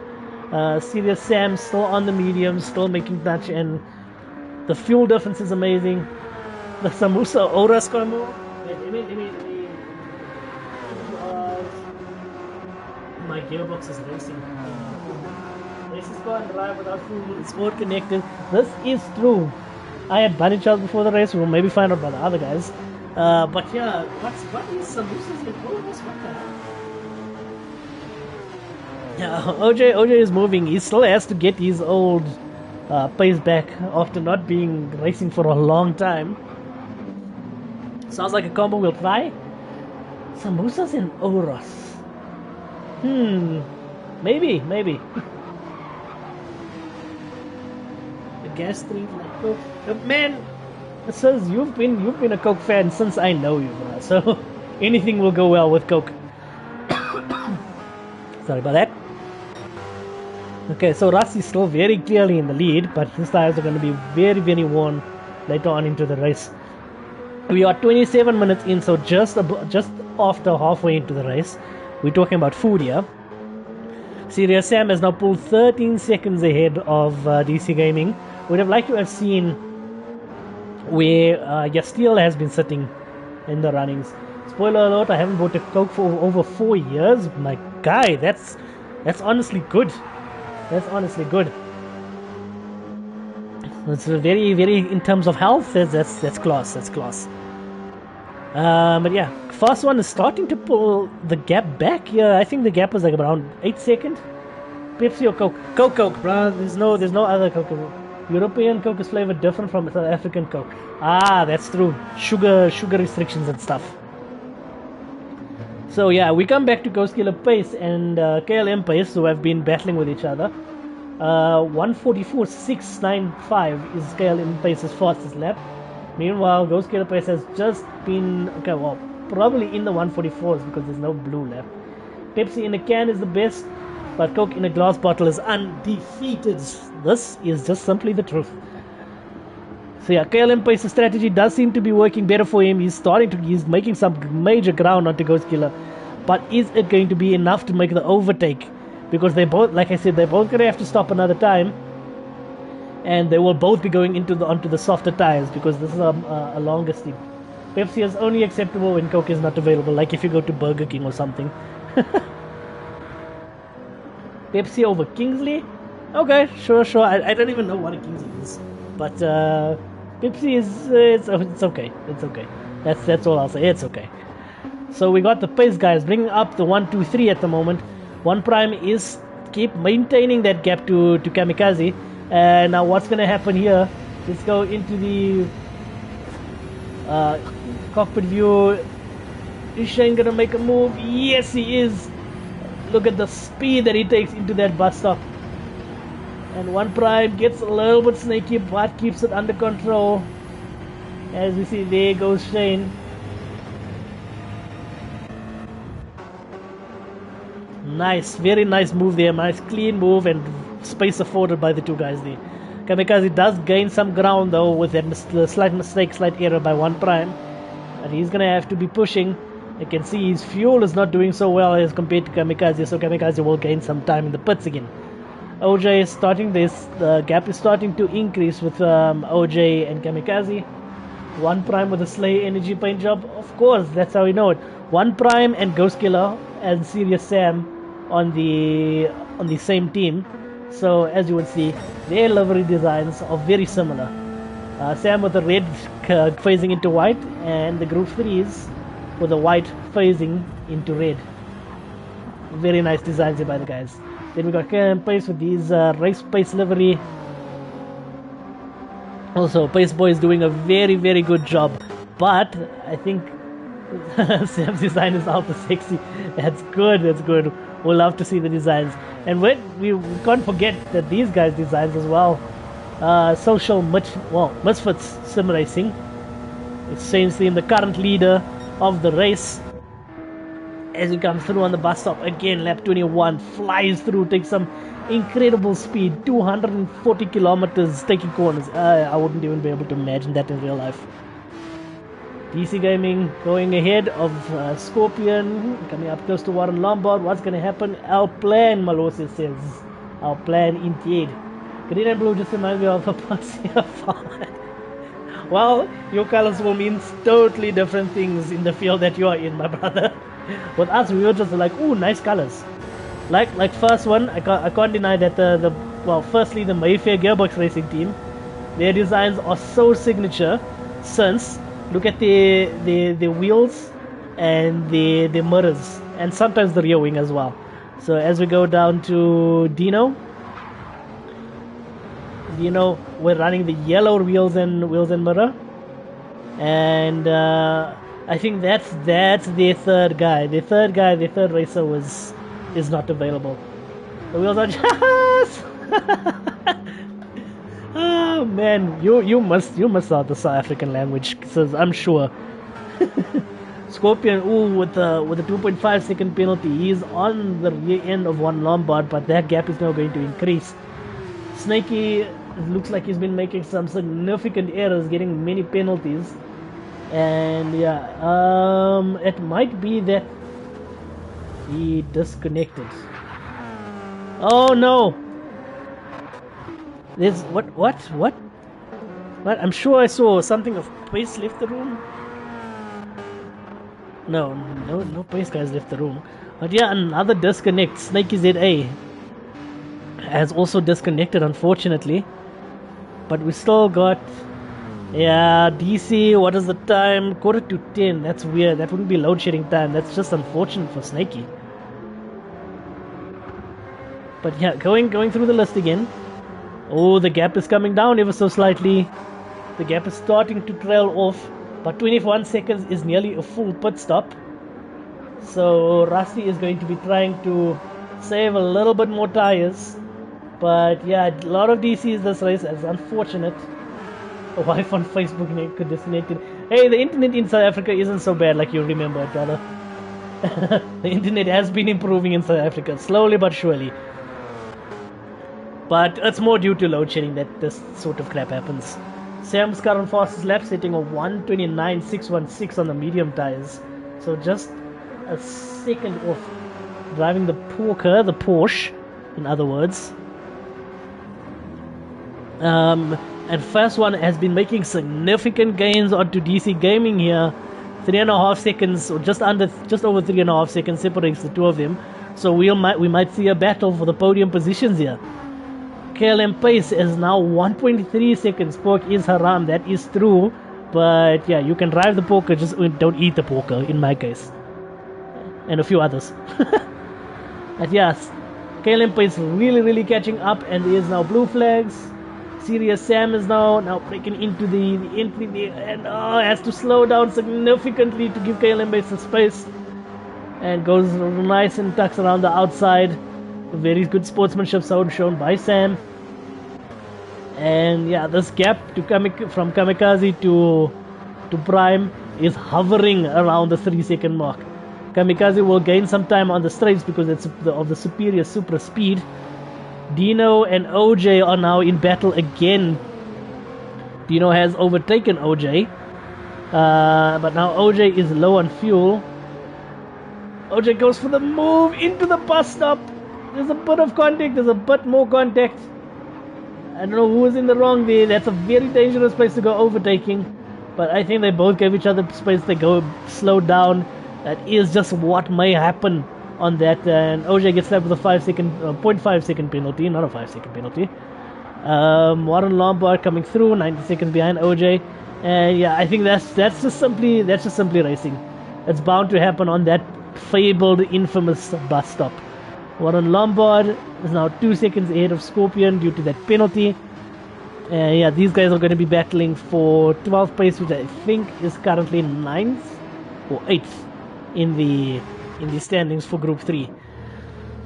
Serious Sam still on the medium, still making touch, and the fuel difference is amazing. The Samusa Oras combo. My gearbox is racing. Race is going drive without fuel. It's more connected. This is true. I had bunny chows before the race. We'll maybe find out by the other guys. But yeah, what is Samusas in Oras? What the hell? Yeah, OJ is moving. He still has to get his old pace back after not being racing for a long time. Sounds like a combo we'll try. Samosas and Oros. Maybe. The gas street like Coke. Man, it says you've been a Coke fan since I know you, bro. So anything will go well with Coke. Sorry about that. Okay, so Rusty's still very clearly in the lead, but his tires are going to be very, very worn later on into the race. We are 27 minutes in, so just after halfway into the race. We're talking about food here. Serious Sam has now pulled 13 seconds ahead of DC Gaming. Would have liked to have seen where Yastiel has been sitting in the runnings. Spoiler alert, I haven't bought a Coke for over 4 years. My guy, that's honestly good. That's honestly good. It's very, very, in terms of health, that's class. That's class. But yeah, first one is starting to pull the gap back here. I think the gap was like around 8 seconds. Pepsi or Coke? Coke, bro. There's no other Coke. European Coke is flavored different from South African Coke. Ah, that's true. Sugar restrictions and stuff. So yeah, we come back to Ghost Killer Pace and KLM Pace, who have been battling with each other. 144.695 is KLM Pace's fastest lap. Meanwhile, Ghost Killer Pace has just been, probably in the 144s because there's no blue lap. Pepsi in a can is the best, but Coke in a glass bottle is undefeated. This is just simply the truth. So yeah, KLM Pace's strategy does seem to be working better for him. He's making some major ground onto Ghost Killer. But is it going to be enough to make the overtake? Because they both, like I said, they're both going to have to stop another time. And they will both be going onto the softer tires because this is a longer steep. Pepsi is only acceptable when Coke is not available, like if you go to Burger King or something. Pepsi over Kingsley? Okay, sure. I don't even know what a Kingsley is. But Pepsi is it's okay. It's okay. That's all I'll say. It's okay. So we got the pace guys bringing up the 1, 2, 3 at the moment. One Prime is keep maintaining that gap to Kamikaze. And now what's going to happen here? Let's go into the cockpit view. Is Shane going to make a move? Yes, he is. Look at the speed that he takes into that bus stop. And One Prime gets a little bit snaky, but keeps it under control. As we see, there goes Shane. Nice, very nice move there. Nice clean move and space afforded by the two guys there. Kamikaze does gain some ground though with that slight mistake, slight error by One Prime. and he's gonna have to be pushing. You can see his fuel is not doing so well as compared to Kamikaze, so Kamikaze will gain some time in the pits again. OJ is starting this, the gap is starting to increase with OJ and Kamikaze. 1 Prime with a Slay Energy paint job, of course, that's how we know it. 1 Prime and Ghost Killer and Serious Sam on the same team. So as you would see, their livery designs are very similar. Sam with the red phasing into white, and the Group 3s with the white phasing into red. Very nice designs here by the guys. Then we got Karen Pace with these race pace livery. Also, Pace Boy is doing a very, very good job. But I think Sam's design is ultra sexy. That's good, that's good. We'll love to see the designs. And we can't forget that these guys' designs as well. Misfits Sim Racing. It's Shane's team, the current leader of the race. As he comes through on the bus stop again, lap 21, flies through, takes some incredible speed, 240 kilometers taking corners. I wouldn't even be able to imagine that in real life. DC Gaming going ahead of Scorpion, coming up close to Warren Lombard. What's going to happen? Our plan, Malose says. Our plan indeed. Green and blue just remind me of a Passia format. Well, your colors will mean totally different things in the field that you are in, my brother. With us, we were just like, ooh, nice colors. Like first one, I can't deny that firstly the Mayfair Gearbox Racing team, their designs are so signature. Since look at the wheels and the mirrors, and sometimes the rear wing as well. So as we go down to Dino, we're running the yellow wheels and mirror, and I think that's their third guy. The third racer is not available. The wheels are just oh man, you must out the South African language, says I'm sure. Scorpion, with the 2.5 second penalty, he's on the rear end of One Lombard, but that gap is now going to increase. Snakey looks like he's been making some significant errors, getting many penalties. And it might be that he disconnected. Oh no! There's what? I'm sure I saw something of Pace left the room. No Pace guys left the room. But yeah, another disconnect. Snakey ZA has also disconnected, unfortunately. But we still got. Yeah, DC, what is the time? 9:45. That's weird. That wouldn't be load shedding time. That's just unfortunate for Snakey. But yeah, going through the list again. Oh, the gap is coming down ever so slightly. The gap is starting to trail off. But 21 seconds is nearly a full pit stop. So Rusty is going to be trying to save a little bit more tires. But yeah, a lot of DCs this race. It's unfortunate. A wife on Facebook could disconnect it. Hey, the internet in South Africa isn't so bad like you remember, brother. The internet has been improving in South Africa, slowly but surely. But it's more due to load shedding that this sort of crap happens. Sam's current fastest lap setting of 1:29.616 on the medium tires. So just a second off driving the Porsche, in other words. And first one has been making significant gains onto DC Gaming here. 3.5 seconds, or just over 3.5 seconds separates the two of them. So we might see a battle for the podium positions here. KLM Pace is now 1.3 seconds. Pork is haram, that is true. But yeah, you can drive the poker, just don't eat the poker in my case. And a few others. But yes, KLM Pace really catching up, and there is now blue flags. Serious Sam is now breaking into the entry there, and has to slow down significantly to give KLM Pace the space. And goes nice and tucks around the outside. Very good sportsmanship shown by Sam. And yeah, this gap from Kamikaze to Prime is hovering around the 3 second mark. Kamikaze will gain some time on the straights because it's of the superior super speed. Dino and OJ are now in battle again. Dino has overtaken OJ. But now OJ is low on fuel. OJ goes for the move into the bus stop. There's a bit of contact. There's a bit more contact. I don't know who is in the wrong there. That's a very dangerous place to go overtaking. But I think they both gave each other space to go slow down. That is just what may happen on that. And OJ gets slapped with a 0.5 second penalty, not a 5-second penalty. Warren Lombard coming through, 90 seconds behind OJ. And yeah, I think that's just simply racing. It's bound to happen on that fabled, infamous bus stop. Warren Lombard is now 2 seconds ahead of Scorpion due to that penalty. And yeah, these guys are going to be battling for 12th place, which I think is currently 9th or 8th in the standings for Group 3.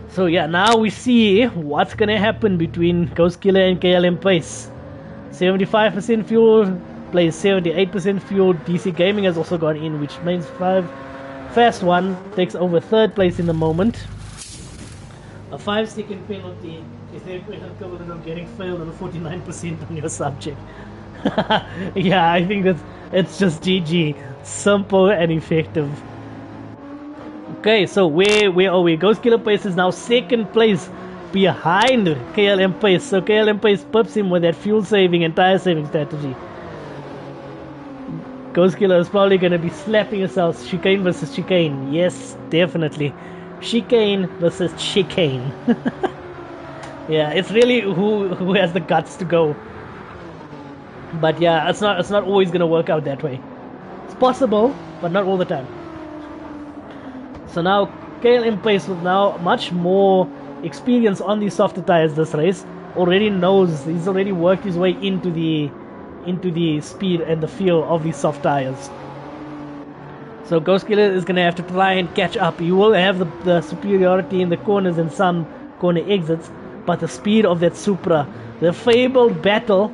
So yeah, now we see what's going to happen between Ghost Killer and KLM Pace. 75% fuel, plays 78% fuel. DC Gaming has also gone in, which means Fast One takes over 3rd place in the moment. A 5-second penalty is the equivalent of getting failed on a 49% on your subject. Yeah, I think it's just GG. Simple and effective. Okay, so where are we? Ghost Killer Pace is now 2nd place behind KLM Pace. So KLM Pace pips him with that fuel saving and tire saving strategy. Ghost Killer is probably going to be slapping himself. Chicane versus chicane. Yes, definitely. Chicane versus chicane. Yeah, it's really who has the guts to go. But yeah, it's not always gonna work out that way. It's possible, but not all the time. So now KLM Pace with now much more experience on these softer tires this race. He's already worked his way into the speed and the feel of these soft tires. So Ghost Killer is going to have to try and catch up. You will have the superiority in the corners and some corner exits, but the speed of that Supra, the fabled battle,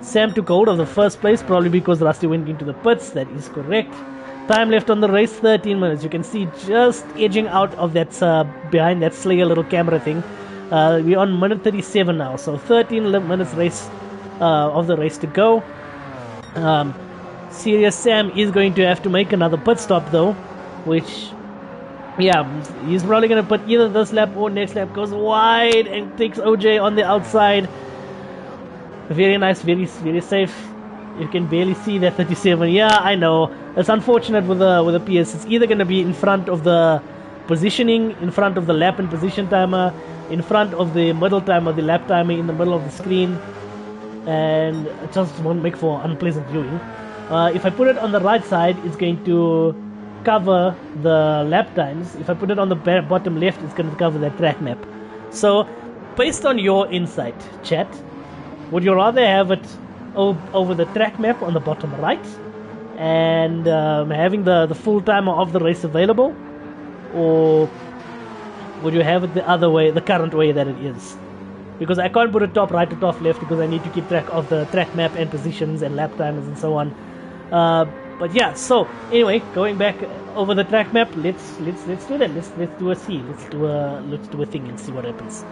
Sam took hold of the 1st place, probably because Rusty went into the pits. That is correct. Time left on the race, 13 minutes. You can see just edging out of that, behind that Slayer little camera thing. We're on minute 37 now, so 13 minutes race of the race to go. Serious Sam is going to have to make another pit stop though, which, yeah, he's probably going to put either this lap or next lap. Goes wide and takes OJ on the outside. Very nice, very safe. You can barely see that 37. Yeah, I know. It's unfortunate with the PS. It's either going to be in front of the positioning, in front of the lap and position timer, in front of the middle timer, the lap timer in the middle of the screen, and it just won't make for unpleasant viewing. If I put it on the right side, it's going to cover the lap times. If I put it on the bottom left, it's going to cover that track map. So, based on your insight, chat, would you rather have it over the track map on the bottom right and having the full timer of the race available, or would you have it the other way, the current way that it is? Because I can't put it top right or top left because I need to keep track of the track map and positions and lap timers and so on. But yeah, so anyway, going back over the track map, let's do that. Let's do a C. Let's do a thing and see what happens.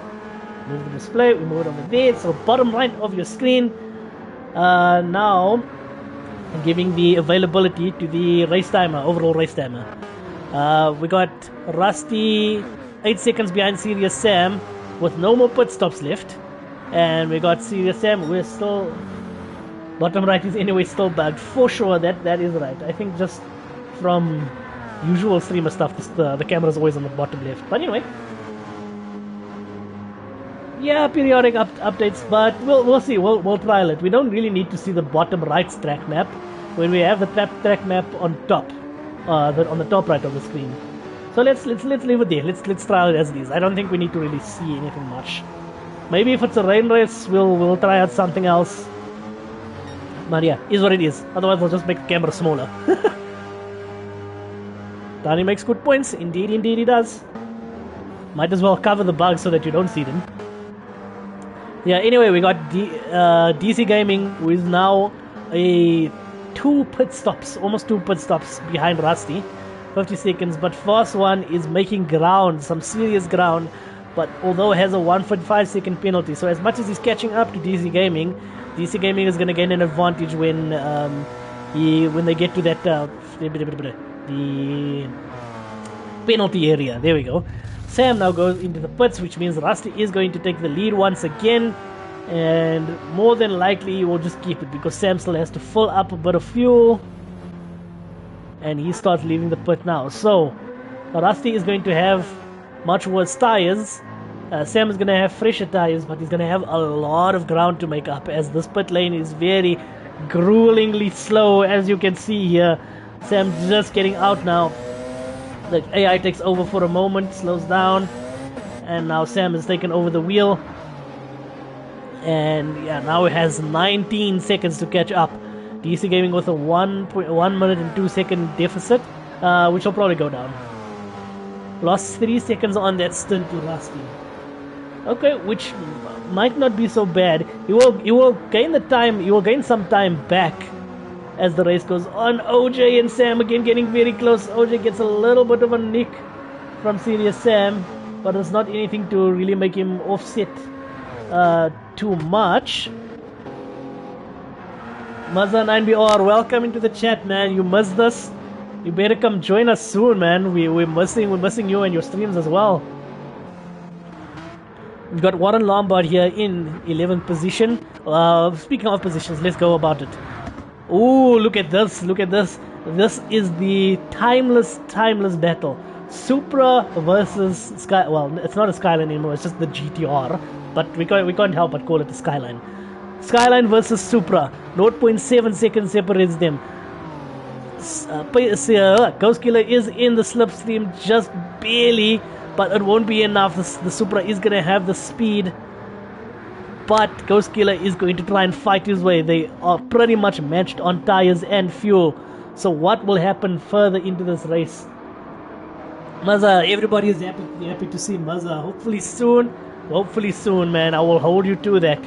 Move the display. We move it over there. So bottom right of your screen. Now giving the availability to the race timer, overall race timer. We got Rusty 8 seconds behind Serious Sam with no more pit stops left, and we got Serious Sam. We're still bottom right is anyway still bugged for sure. That is right. I think just from usual streamer stuff, the camera's always on the bottom left. But anyway, yeah, periodic updates. But we'll see. We'll trial it. We don't really need to see the bottom right track map when we have the track map on top, on the top right of the screen. So let's leave it there. Let's trial it as it is. I don't think we need to really see anything much. Maybe if it's a rain race, we'll try out something else. But yeah, is what it is. Otherwise, we'll just make the camera smaller. Danny makes good points. Indeed he does. Might as well cover the bugs so that you don't see them. Yeah, anyway, we got DC Gaming, who is now almost two pit stops behind Rusty. 50 seconds, but Fast One is making ground, some serious ground, but although has a 1.5 second penalty. So as much as he's catching up to DC Gaming is going to gain an advantage when when they get to that the penalty area. There we go. Sam now goes into the pits, which means Rusty is going to take the lead once again, and more than likely he will just keep it because Sam still has to fill up a bit of fuel, and he starts leaving the pit now. So Rusty is going to have much worse tires. Sam is going to have fresher tires, but he's going to have a lot of ground to make up, as this pit lane is very gruelingly slow, as you can see here. Sam just getting out now. The AI takes over for a moment, slows down, and now Sam has taken over the wheel. And yeah, now it has 19 seconds to catch up. DC Gaming with a 1 minute and 2 second deficit, which will probably go down. Lost 3 seconds on that stint to Rusty. Okay, which might not be so bad. He will gain the time. He will gain some time back as the race goes on. OJ and Sam again getting very close. OJ gets a little bit of a nick from Serious Sam, but it's not anything to really make him offset too much. Mazza 9BR, welcome into the chat, man. You missed us. You better come join us soon, man. We're missing you and your streams as well. We've got Warren Lombard here in 11th position. Speaking of positions, let's go about it. Ooh, look at this. Look at this. This is the timeless battle. Supra versus Sky. Well, it's not a Skyline anymore. It's just the GTR. But we can't help but call it the Skyline. Skyline versus Supra. 0.7 seconds separates them. Ghost Killer is in the slipstream just barely, but it won't be enough. The Supra is going to have the speed, but Ghost Killer is going to try and fight his way. They are pretty much matched on tires and fuel. So what will happen further into this race? Mazza, everybody is happy to see Mazza. Hopefully soon, man. I will hold you to that.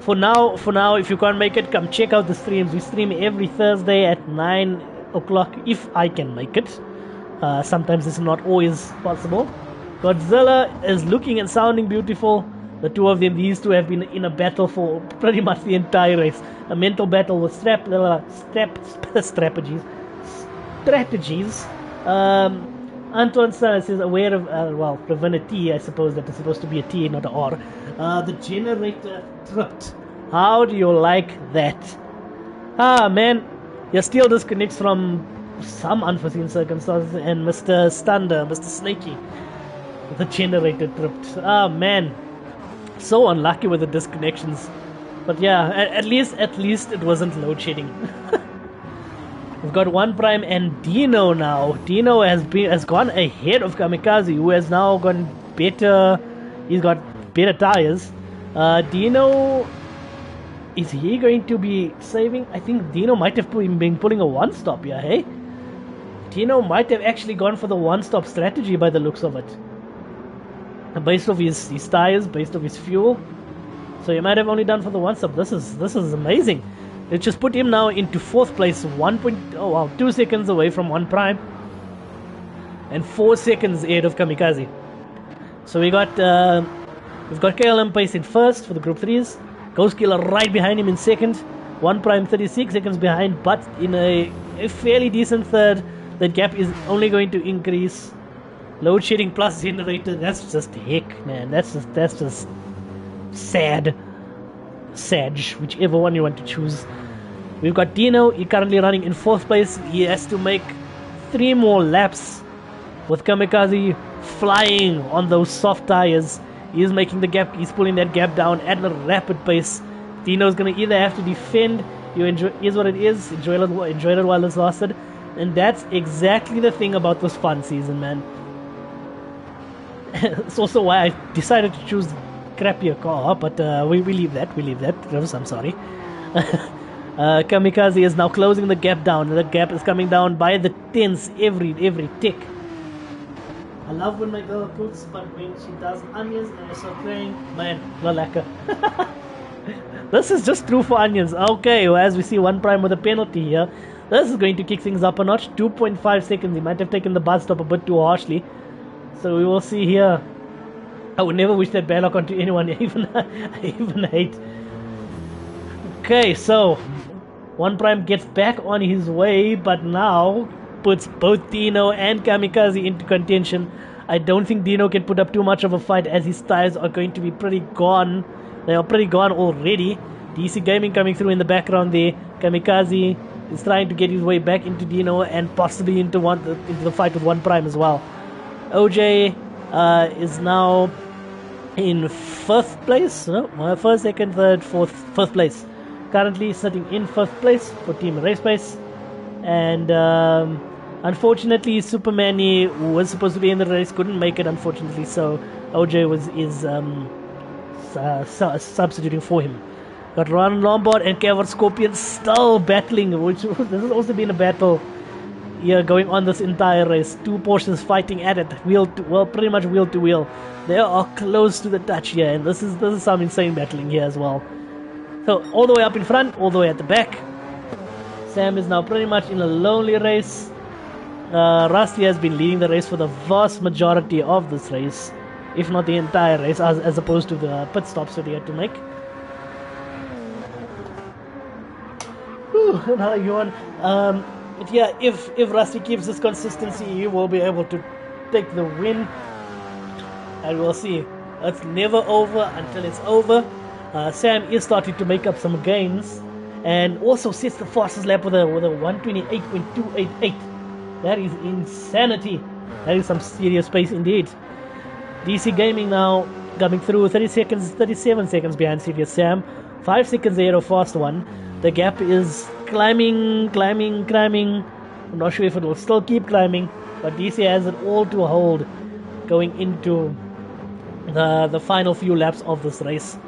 For now, if you can't make it, come check out the streams. We stream every Thursday at 9 o'clock if I can make it. Sometimes it's not always possible. Godzilla is looking and sounding beautiful. The two of them, these two have been in a battle for pretty much the entire race. A mental battle with strategies. Anton says is aware of, prevent a T, I suppose that is supposed to be a T, not a R. The generator tripped. How do you like that? Man, your steel disconnects from some unforeseen circumstances, and Mr. Stunder, Mr. Snaky, the generator tripped. Man, so unlucky with the disconnections. But yeah, at least it wasn't load shedding. We've got 1 Prime and Dino now. Dino has gone ahead of Kamikaze, who has now gone better. He's got better tires. Dino, is he going to be saving? I think Dino might have been pulling a one-stop here, hey? Dino might have actually gone for the one-stop strategy by the looks of it. Based off his tires, based off his fuel. So he might have only done for the one-stop. This is amazing. Let's just put him now into 4th place, 2 seconds away from 1 Prime, and 4 seconds ahead of Kamikaze. So we've got KLM Pace in 1st for the Group 3s, Ghost Killer right behind him in 2nd, 1 Prime 36 seconds behind, but in a fairly decent 3rd. That gap is only going to increase. Load shedding plus generator, that's just heck, man. That's just sad. Sag, whichever one you want to choose. We've got Dino, he currently running in 4th place. He has to make 3 more laps with Kamikaze flying on those soft tires. He is making the gap, he's pulling that gap down at a rapid pace. Dino's gonna either have to defend, is what it is, enjoy it while it's lasted. And that's exactly the thing about this fun season, man. It's also why I decided to choose crappier car, but we leave that. Rivers, I'm sorry. Kamikaze is now closing the gap down. The gap is coming down by the tenths every tick. I love when my girl cooks, but when she does onions and I start crying, man, not lekker. This is just true for onions. Okay, well, as we see 1 Prime with a penalty here. This is going to kick things up a notch. 2.5 seconds. He might have taken the bus stop a bit too harshly. So we will see here. I would never wish that bad luck onto anyone, I even hate. Okay, so One Prime gets back on his way, but now puts both Dino and Kamikaze into contention. I don't think Dino can put up too much of a fight as his tires are going to be pretty gone. They are pretty gone already. DC Gaming coming through in the background there. Kamikaze is trying to get his way back into Dino and possibly into the fight with One Prime as well. OJ is now in first place. No, first, second, third, fourth, first place. Currently sitting in first place for Team Race Pace. And unfortunately, Superman, who was supposed to be in the race, couldn't make it, unfortunately. So OJ is substituting for him. Got Ron Lombard and Kevin Scorpion still battling, which this has also been a battle here going on this entire race. Two portions fighting at it, pretty much wheel to wheel. They are close to the touch here, and this is some insane battling here as well. So all the way up in front, all the way at the back. Sam is now pretty much in a lonely race. Rusty has been leading the race for the vast majority of this race, if not the entire race, as opposed to the pit stops that he had to make. Another yawn. But yeah, if Rusty keeps this consistency, he will be able to take the win. And we'll see. It's never over until it's over. Sam is starting to make up some gains, and also sets the fastest lap with a 128.288. That is insanity. That is some serious pace indeed. DC Gaming now coming through 37 seconds behind Serious Sam, 5 seconds ahead of Fast One. The gap is climbing. I'm not sure if it will still keep climbing, but DC has it all to hold going into the final few laps of this race.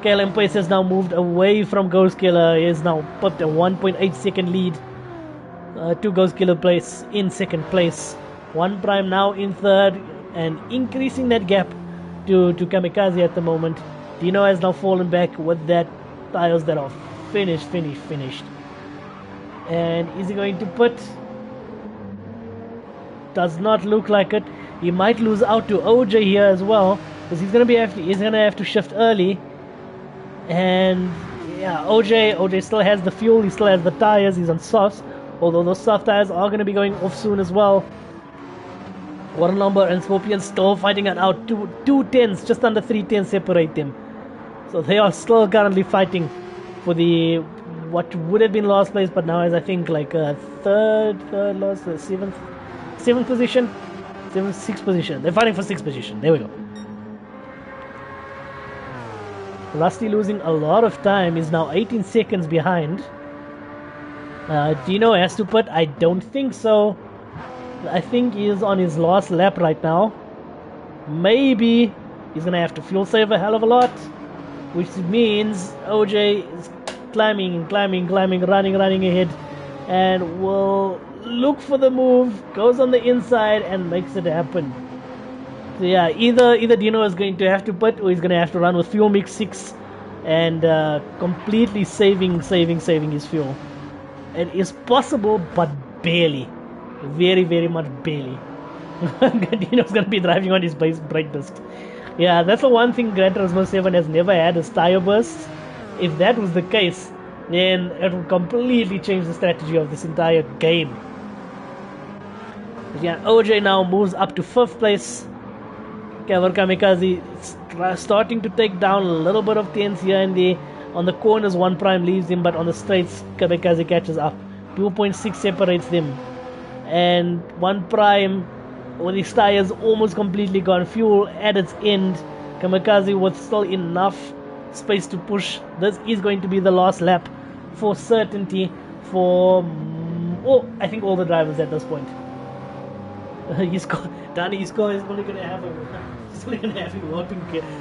KLM Pace has now moved away from Ghost Killer. He has now popped a 1.8 second lead to Ghost Killer Place in second place. One Prime now in third and increasing that gap to Kamikaze at the moment. Dino has now fallen back with that tires that are finished. And is he going to put? Does not look like it. He might lose out to OJ here as well, because he's gonna have to shift early. And yeah, OJ still has the fuel, he still has the tires, he's on softs, although those soft tires are going to be going off soon as well. Warren Lumber and Scorpion still fighting it out. Two tenths, just under 3 tenths separate them. So they are still currently fighting for the what would have been last place, but now is I think like third last, seventh position, sixth position. They're fighting for 6th position. There we go. Rusty losing a lot of time, is now 18 seconds behind. Dino has to put? I don't think so. I think he is on his last lap right now. Maybe he's gonna have to fuel save a hell of a lot, which means OJ is climbing, running ahead, and will look for the move, goes on the inside and makes it happen. So yeah, either Dino is going to have to put, or he's going to have to run with fuel mix 6 and completely saving his fuel. It is possible, but barely. Very much barely. Dino's going to be driving on his base brake disc. Yeah, that's the one thing Gran Turismo 7 has never had, is tire bursts. If that was the case, then it would completely change the strategy of this entire game. But yeah, OJ now moves up to 5th place. Kamikaze starting to take down a little bit of tenths here and there. On the corners, One Prime leaves him, but on the straights, Kamikaze catches up. 2.6 separates them. And One Prime, with his tires almost completely gone, fuel at its end, Kamikaze with still enough space to push. This is going to be the last lap for certainty for I think all the drivers at this point. Danny's car is only going to have a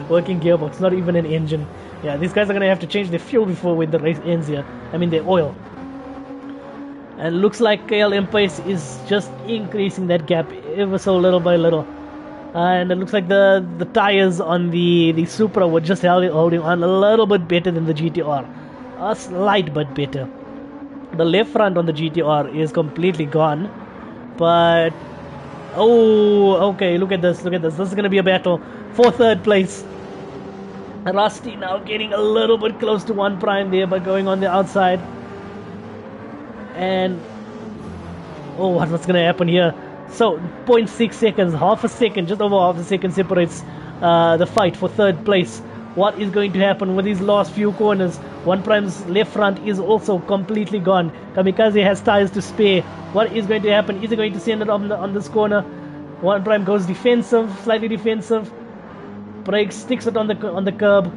working gearbox, not even an engine. Yeah, these guys are going to have to change their fuel when the race ends here. I mean their oil. And looks like KLM Pace is just increasing that gap ever so little by little. And it looks like the tires on the Supra were just holding on a little bit better than the GTR. A slight bit better. The left front on the GTR is completely gone. But oh, okay, look at this. This is going to be a battle for 3rd place. Rusty now getting a little bit close to One Prime there, but going on the outside. And oh, what's gonna happen here? So 0 0.6 seconds, half a second, just over half a second separates the fight for third place. What is going to happen with these last few corners? One Prime's left front is also completely gone. Kamikaze has tires to spare. What is going to happen? Is he going to send it on this corner? One Prime goes defensive, slightly defensive. Brakes, sticks it on the curb.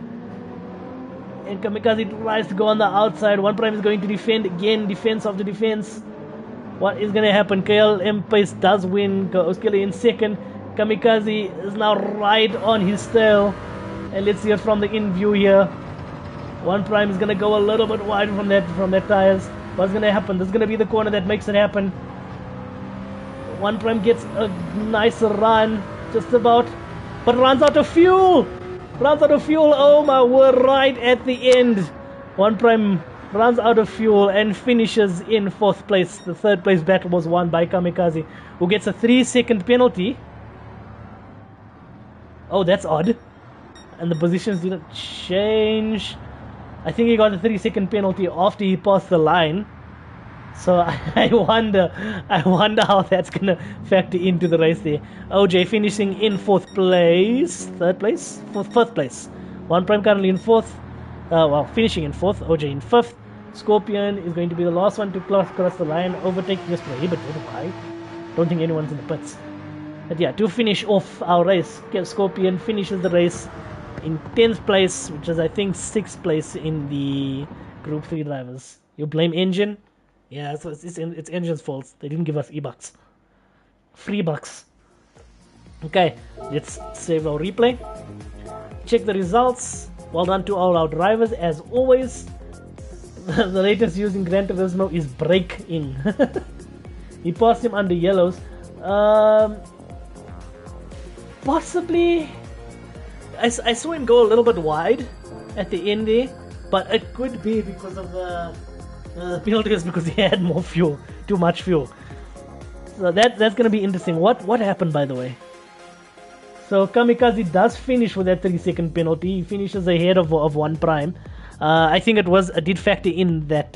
And Kamikaze tries to go on the outside. One Prime is going to defend again, defense after defense. What is going to happen? KLM Pace does win. Oskele in second. Kamikaze is now right on his tail. And let's see it from the in view here. One Prime is going to go a little bit wide from that tires. What's going to happen? This is going to be the corner that makes it happen. One Prime gets a nice run, just about, but runs out of fuel. Runs out of fuel. Oh my word! Right at the end, One Prime runs out of fuel and finishes in 4th place. The 3rd place battle was won by Kamikaze, who gets a 3-second penalty. Oh, that's odd. And the positions didn't change. I think he got a 3-second penalty after he passed the line. So I wonder how that's gonna factor into the race there. OJ finishing in 4th place, 3rd place, 4th place. One Prime currently in 4th. Well, finishing in 4th. OJ in 5th. Scorpion is going to be the last one to cross the line, overtaking us prohibited. Why? Don't think anyone's in the pits. But yeah, to finish off our race, Scorpion finishes the race in 10th place, which is I think 6th place in the Group 3 drivers. You blame engine? Yeah, so it's engine's fault. They didn't give us e-bucks. Free bucks. Okay, let's save our replay. Check the results. Well done to all our drivers. As always, the latest used in Gran Turismo is brake in. He passed him under yellows. Possibly... I saw him go a little bit wide at the end there, but it could be because of the penalty is because he had more fuel, too much fuel. So that's going to be interesting. What happened, by the way? So Kamikaze does finish with that 3-second penalty. He finishes ahead of One Prime. I think it did factor in that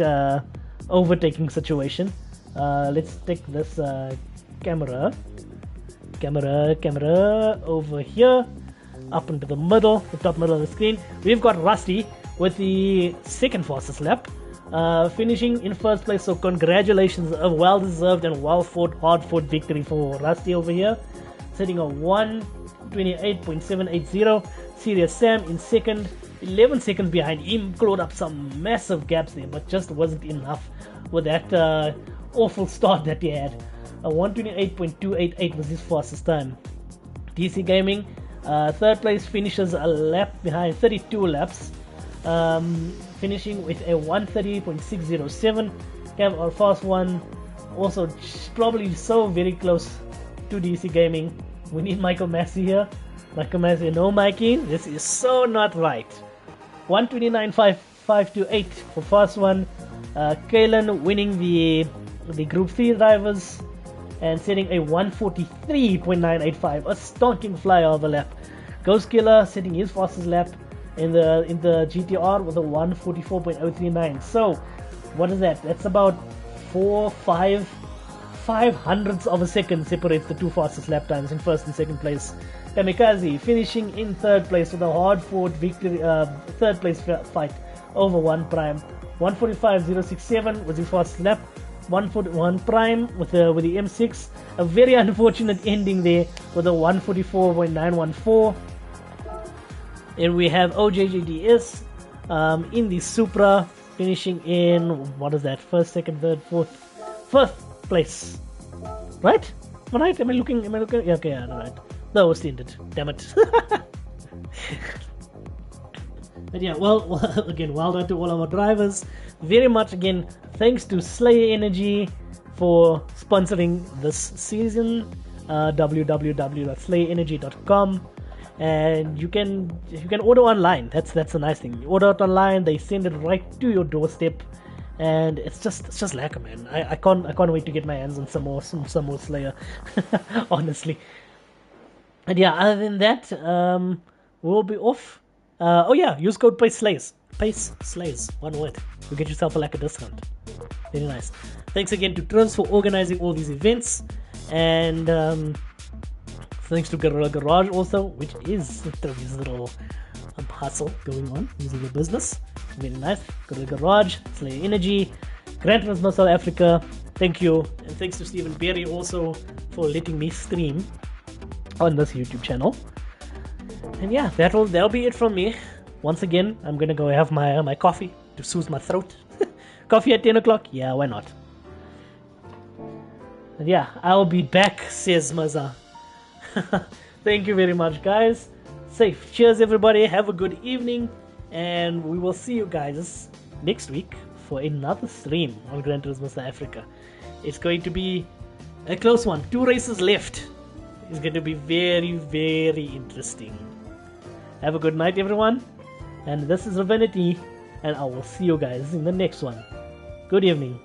overtaking situation. Let's take this camera over here. Up into the middle, the top middle of the screen. We've got Rusty with the 2nd fastest lap, finishing in 1st place. So congratulations, a well-deserved and well-fought, hard-fought victory for Rusty over here, setting a 1:28.780. Serious Sam in 2nd, 11 seconds behind him, clawed up some massive gaps there, but just wasn't enough with that awful start that he had. A 1:28.288 was his fastest time. DC Gaming, 3rd place, finishes a lap behind, 32 laps, finishing with a 1:30.607. Cav, our fast one, also probably so very close to DC Gaming. We need Michael Massey here. Michael Massey, no Mikey, this is so not right. 1:29.528 for fast one. Glen winning the Group 3 drivers and setting a 1:43.985, a stonking fly over lap. Ghost Killer setting his fastest lap in the GTR with a 1:44.039. So what is that? That's about 5 hundredths of a second separates the two fastest lap times in 1st and 2nd place. Kamikaze finishing in 3rd place with a hard-fought victory, 3rd place fight over One Prime. 1:45.067 was his fastest lap. One Prime with the M6, a very unfortunate ending there with a 1:44.914. And we have OJJDS in the Supra, finishing in, what is that, 1st, 2nd, 3rd, 4th, 1st place, right? Am I right? Am I looking? Yeah, okay, yeah, right. That was ended. Damn it. But yeah, well, again, well done to all our drivers. Very much, again, thanks to Slayer Energy for sponsoring this season. www.slayerenergy.com, and you can order online. That's the nice thing. You order it online, they send it right to your doorstep, and it's just lacquer, man. I can't wait to get my hands on some more Slayer, honestly. And yeah, other than that, we'll be off. Oh yeah, use code PACE SLAYS. PACE SLAYS, one word. You'll get yourself a lacquer discount. Very nice. Thanks again to Trins for organizing all these events, and thanks to Gorilla Garage also, which is Trins' little hustle going on using the business. Very nice. Gorilla Garage, Slayer Energy, Gran Turismo South Africa. Thank you, and thanks to Stephen Berry also for letting me stream on this YouTube channel. And yeah, that'll be it from me. Once again, I'm gonna go have my coffee to soothe my throat. Coffee at 10 o'clock? Yeah, why not? And yeah, I'll be back, says Maza. Thank you very much, guys. Safe. Cheers, everybody. Have a good evening, and we will see you guys next week for another stream on Gran Turismo South Africa. It's going to be a close one. 2 races left. It's going to be very, very interesting. Have a good night, everyone. And this is Ravenity, and I will see you guys in the next one. Good evening.